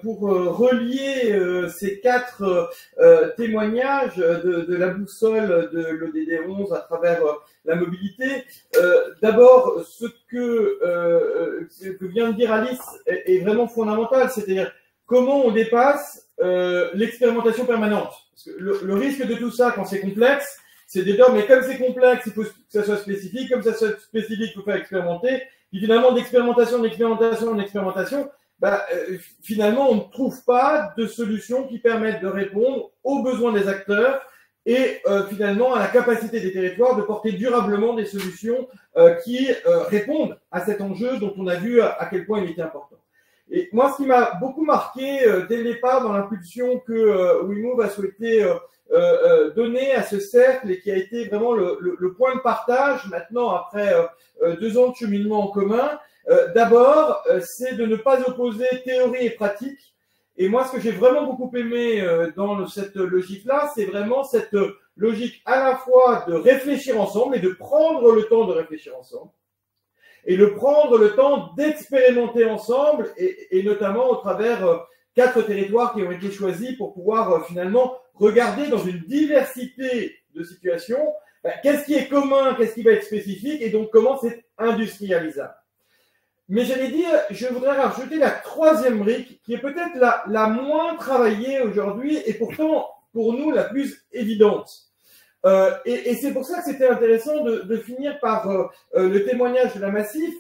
pour relier ces 4 témoignages de la boussole de l'ODD 11 à travers la mobilité. D'abord, ce que vient de dire Alice est vraiment fondamental, c'est-à-dire comment on dépasse l'expérimentation permanente. Parce que le risque de tout ça, quand c'est complexe, c'est de dire, mais comme c'est complexe, il faut que ça soit spécifique. Comme ça soit spécifique, il faut faire expérimenter. Puis finalement, d'expérimentation, finalement, on ne trouve pas de solutions qui permettent de répondre aux besoins des acteurs et finalement à la capacité des territoires de porter durablement des solutions qui répondent à cet enjeu dont on a vu à quel point il était important. Et moi, ce qui m'a beaucoup marqué dès le départ dans l'impulsion que WeMove a souhaité donner à ce cercle et qui a été vraiment le point de partage maintenant après 2 ans de cheminement en commun, d'abord, c'est de ne pas opposer théorie et pratique. Et moi, ce que j'ai vraiment beaucoup aimé dans cette logique-là, c'est vraiment cette logique à la fois de réfléchir ensemble et de prendre le temps de réfléchir ensemble et de prendre le temps d'expérimenter ensemble et notamment au travers 4 territoires qui ont été choisis pour pouvoir finalement regarder dans une diversité de situations qu'est-ce qui est commun, qu'est-ce qui va être spécifique et donc comment c'est industrialisable. Mais j'allais dire, je voudrais rajouter la 3e brique qui est peut-être la moins travaillée aujourd'hui et pourtant pour nous la plus évidente. Et c'est pour ça que c'était intéressant de finir par le témoignage de la Massif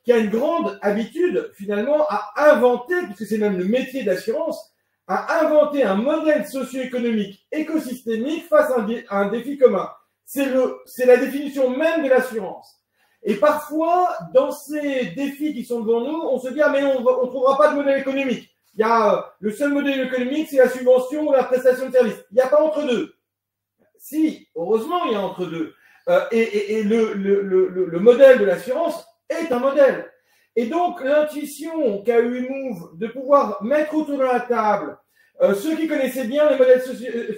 qui a une grande habitude finalement à inventer, puisque c'est même le métier d'assurance, à inventer un modèle socio-économique écosystémique face à un défi commun. C'est la définition même de l'assurance. Et parfois, dans ces défis qui sont devant nous, on se dit « Ah mais on trouvera pas de modèle économique. Il y a le seul modèle économique, c'est la subvention ou la prestation de service. Il n'y a pas entre deux. » Si, heureusement, il y a entre deux. Et le modèle de l'assurance est un modèle. Et donc, l'intuition qu'a eu WeMove de pouvoir mettre autour de la table ceux qui connaissaient bien les modèles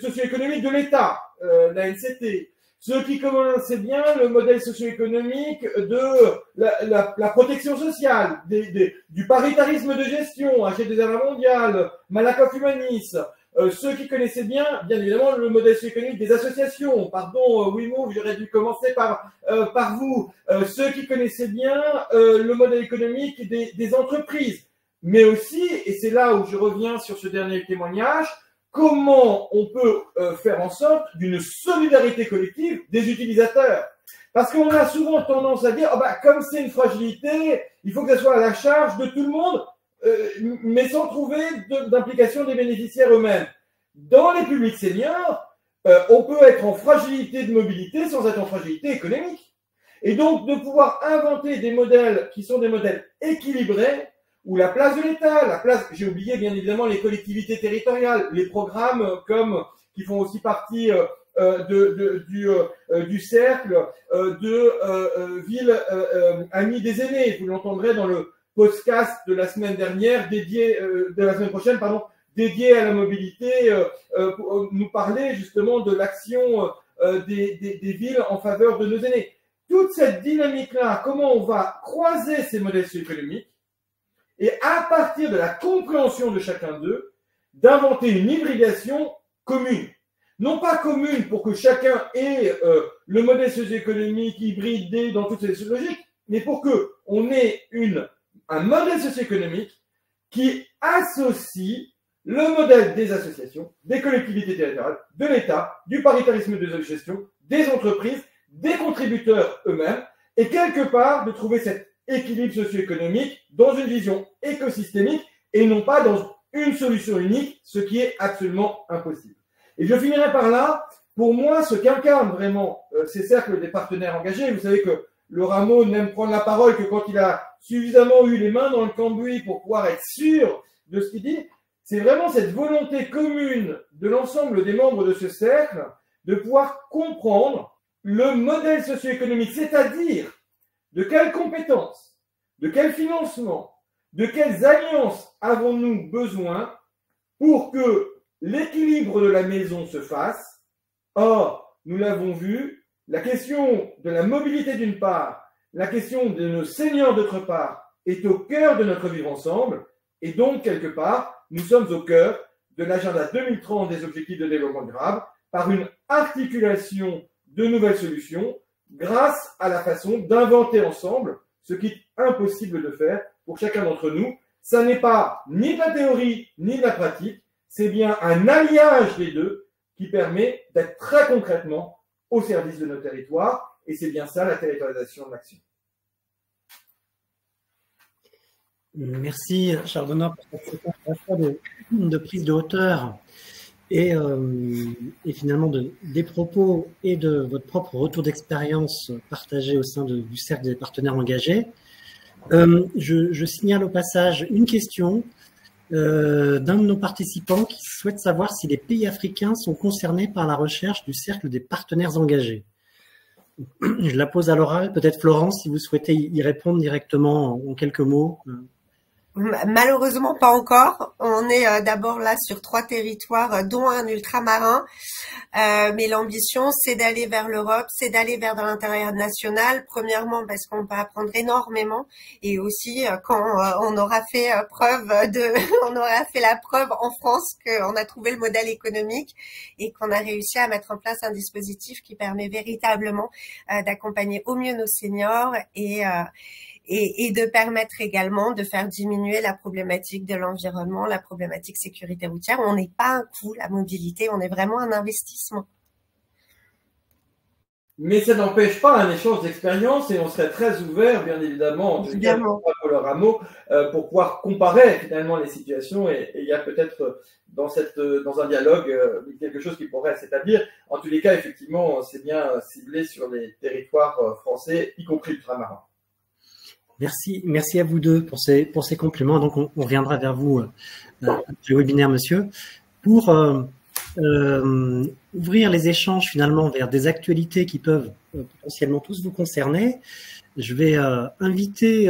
socio-économiques de l'État, la NCT, ceux qui connaissaient bien le modèle socio-économique de la protection sociale, du paritarisme de gestion, AG2R mondial, Malakoff Humanis, ceux qui connaissaient bien évidemment, le modèle socio-économique des associations. Pardon, WeMove, j'aurais dû commencer par vous. Ceux qui connaissaient bien le modèle économique des entreprises. Mais aussi, et c'est là où je reviens sur ce dernier témoignage, comment on peut faire en sorte d'une solidarité collective des utilisateurs. Parce qu'on a souvent tendance à dire, comme c'est une fragilité, il faut que ça soit à la charge de tout le monde, mais sans trouver d'implication des bénéficiaires eux-mêmes. Dans les publics seniors, on peut être en fragilité de mobilité sans être en fragilité économique. Et donc, de pouvoir inventer des modèles qui sont des modèles équilibrés, ou la place de l'État, j'ai oublié bien évidemment les collectivités territoriales, les programmes qui font aussi partie du cercle de Ville Amis des aînés. Vous l'entendrez dans le podcast de la semaine dernière, de la semaine prochaine, dédié à la mobilité, pour nous parler justement de l'action des villes en faveur de nos aînés. Toute cette dynamique-là, comment on va croiser ces modèles socio-économiques et à partir de la compréhension de chacun d'eux, d'inventer une hybridation commune. Non pas commune pour que chacun ait le modèle socio-économique hybridé dans toutes ses logiques, mais pour qu'on ait un modèle socio-économique qui associe le modèle des associations, des collectivités territoriales, de l'État, du paritarisme de gestion, des entreprises, des contributeurs eux-mêmes, et quelque part de trouver cet équilibre socio-économique dans une vision écosystémique et non pas dans une solution unique, ce qui est absolument impossible. Et je finirai par là. Pour moi, ce qu'incarnent vraiment ces cercles des partenaires engagés, vous savez que le Rameau n'aime prendre la parole que quand il a suffisamment eu les mains dans le cambouis pour pouvoir être sûr de ce qu'il dit, c'est vraiment cette volonté commune de l'ensemble des membres de ce cercle de pouvoir comprendre le modèle socio-économique, c'est-à-dire de quelles compétences, de quel financement, de quelles alliances avons-nous besoin pour que l'équilibre de la maison se fasse. Or, nous l'avons vu, la question de la mobilité d'une part, la question de nos seniors d'autre part, est au cœur de notre vivre ensemble, et donc, quelque part, nous sommes au cœur de l'agenda 2030 des objectifs de développement durable, par une articulation de nouvelles solutions, grâce à la façon d'inventer ensemble ce qui est impossible de faire pour chacun d'entre nous. Ça n'est pas ni de la théorie, ni de la pratique, c'est bien un alliage des deux qui permet d'être très concrètement au service de nos territoires, et c'est bien ça la territorialisation de l'action. Merci Charles Donat pour cette séquence de prise de hauteur et finalement des propos et de votre propre retour d'expérience partagé au sein du cercle des partenaires engagés. Je signale au passage une question d'un de nos participants qui souhaite savoir si les pays africains sont concernés par la recherche du cercle des partenaires engagés. Je la pose à l'oral, peut-être Florence, si vous souhaitez y répondre directement en quelques mots. Malheureusement pas encore. On est d'abord là sur 3 territoires, dont un ultramarin. Mais l'ambition, c'est d'aller vers l'Europe, c'est d'aller vers l'intérieur national. Premièrement, parce qu'on peut apprendre énormément, et aussi quand on aura fait on aura fait la preuve en France qu'on a trouvé le modèle économique et qu'on a réussi à mettre en place un dispositif qui permet véritablement d'accompagner au mieux nos seniors et de permettre également de faire diminuer la problématique de l'environnement, la problématique sécurité routière. On n'est pas un coût, la mobilité, on est vraiment un investissement. Mais ça n'empêche pas un échange d'expérience et on serait très ouvert, bien évidemment, en tout cas pour le Rameau, pour pouvoir comparer finalement les situations et il y a peut-être dans un dialogue quelque chose qui pourrait s'établir. En tous les cas, effectivement, c'est bien ciblé sur les territoires français, y compris ultramarins. Merci à vous deux pour ces compléments. Donc, on reviendra vers vous le webinaire, monsieur, pour ouvrir les échanges finalement vers des actualités qui peuvent potentiellement tous vous concerner. Je vais inviter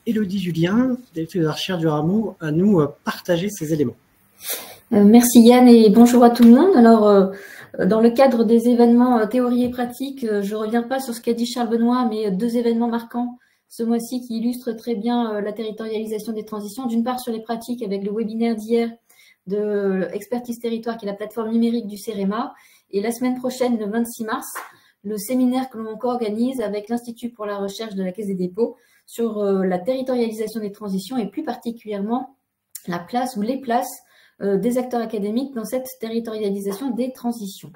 Élodie Julien, directrice de la recherche du Rameau, à nous partager ces éléments. Merci Yann et bonjour à tout le monde. Alors, dans le cadre des événements théorie et pratique, je ne reviens pas sur ce qu'a dit Charles Benoît, mais 2 événements marquants ce mois-ci qui illustre très bien la territorialisation des transitions. D'une part, sur les pratiques avec le webinaire d'hier de Expertise Territoire, qui est la plateforme numérique du CEREMA. Et la semaine prochaine, le 26 mars, le séminaire que l'on co-organise avec l'Institut pour la recherche de la Caisse des dépôts sur la territorialisation des transitions et plus particulièrement la place ou les places des acteurs académiques dans cette territorialisation des transitions.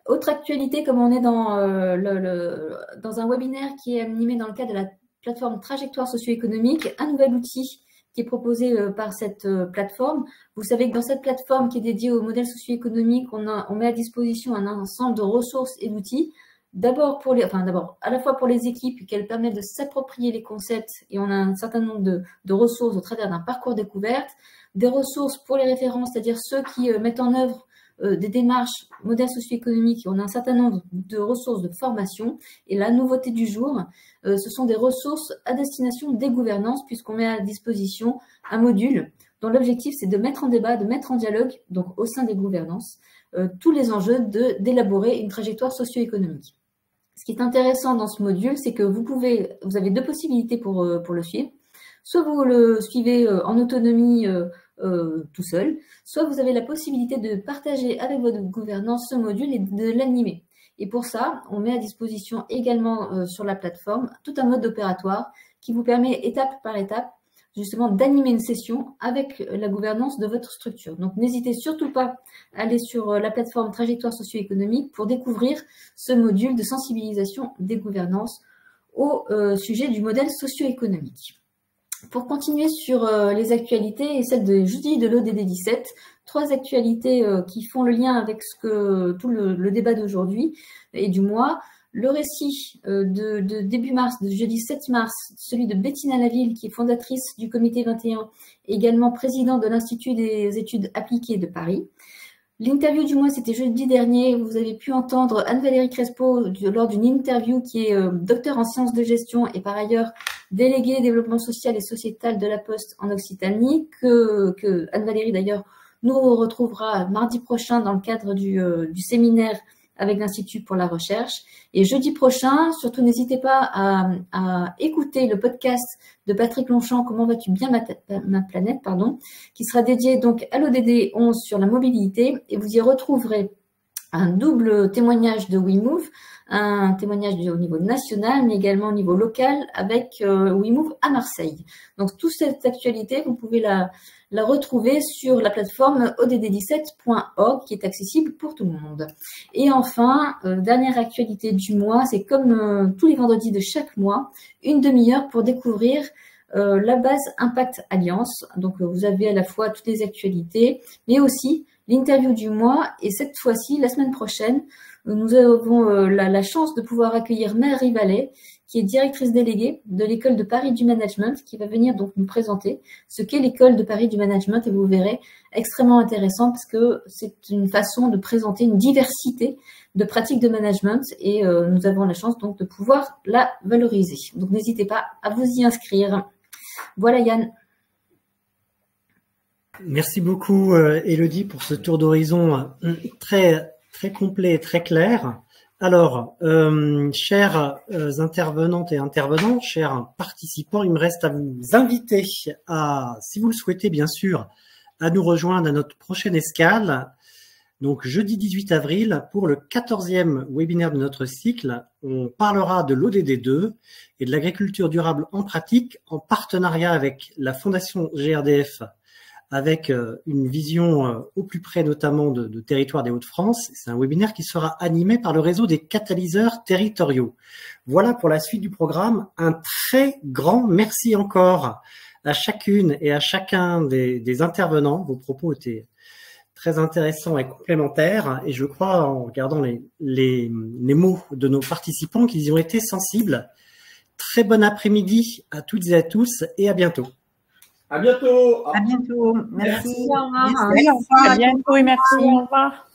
Autre actualité, comme on est dans un webinaire qui est animé dans le cadre de la plateforme Trajectoire socio-économique, un nouvel outil qui est proposé par cette plateforme. Vous savez que dans cette plateforme qui est dédiée au modèle socio-économique, on met à disposition un ensemble de ressources et d'outils, d'abord à la fois pour les équipes, qu'elles permettent de s'approprier les concepts, et on a un certain nombre de ressources au travers d'un parcours découverte, des ressources pour les référents, c'est-à-dire ceux qui mettent en œuvre des démarches modèles socio-économiques. On a un certain nombre de ressources de formation. Et la nouveauté du jour, ce sont des ressources à destination des gouvernances, puisqu'on met à disposition un module dont l'objectif, c'est de mettre en débat, de mettre en dialogue, donc au sein des gouvernances, tous les enjeux d'élaborer une trajectoire socio-économique. Ce qui est intéressant dans ce module, c'est que vous avez deux possibilités pour le suivre. Soit vous le suivez en autonomie tout seul, soit vous avez la possibilité de partager avec votre gouvernance ce module et de l'animer. Et pour ça, on met à disposition également sur la plateforme tout un mode opératoire qui vous permet étape par étape justement d'animer une session avec la gouvernance de votre structure. Donc n'hésitez surtout pas à aller sur la plateforme Trajectoire socio-économique pour découvrir ce module de sensibilisation des gouvernances au sujet du modèle socio-économique. Pour continuer sur les actualités et celles de jeudi de l'ODD 17, 3 actualités qui font le lien avec tout le débat d'aujourd'hui et du mois. Le récit de début mars, de jeudi 7 mars, celui de Bettina Laville, qui est fondatrice du comité 21, et également présidente de l'Institut des études appliquées de Paris. L'interview du mois, c'était jeudi dernier. Vous avez pu entendre Anne-Valérie Crespo lors d'une interview qui est docteur en sciences de gestion et par ailleurs déléguée développement social et sociétal de la Poste en Occitanie, que Anne-Valérie d'ailleurs nous retrouvera mardi prochain dans le cadre du séminaire avec l'Institut pour la recherche. Et jeudi prochain, surtout n'hésitez pas à écouter le podcast de Patrick Longchamp, Comment vas-tu bien ma planète, qui sera dédié donc à l'ODD 11 sur la mobilité, et vous y retrouverez un double témoignage de WeMove, un témoignage au niveau national, mais également au niveau local avec WeMove à Marseille. Donc, toute cette actualité, vous pouvez la retrouver sur la plateforme odd17.org qui est accessible pour tout le monde. Et enfin, dernière actualité du mois, c'est comme tous les vendredis de chaque mois, une demi-heure pour découvrir la base Impact Alliance. Donc, vous avez à la fois toutes les actualités, mais aussi l'interview du mois. Et cette fois-ci, la semaine prochaine, nous avons la chance de pouvoir accueillir Marie Vallet, qui est directrice déléguée de l'école de Paris du Management, qui va venir donc nous présenter ce qu'est l'école de Paris du Management, et vous verrez, extrêmement intéressant parce que c'est une façon de présenter une diversité de pratiques de management, et nous avons la chance donc de pouvoir la valoriser. Donc n'hésitez pas à vous y inscrire. Voilà Yann. Merci beaucoup Élodie pour ce tour d'horizon très complet et très clair. Alors, chers intervenantes et intervenants, chers participants, il me reste à vous inviter à, si vous le souhaitez bien sûr, à nous rejoindre à notre prochaine escale. Donc, jeudi 18 avril, pour le 14e webinaire de notre cycle, on parlera de l'ODD 2 et de l'agriculture durable en pratique en partenariat avec la Fondation GRDF, avec une vision au plus près notamment de territoires des Hauts-de-France. C'est un webinaire qui sera animé par le réseau des catalyseurs territoriaux. Voilà pour la suite du programme. Un très grand merci encore à chacune et à chacun des intervenants. Vos propos étaient très intéressants et complémentaires, et je crois, en regardant les mots de nos participants, qu'ils y ont été sensibles. Très bon après-midi à toutes et à tous, et à bientôt. À bientôt. À bientôt. Merci. Au revoir. À bientôt et merci. Au revoir.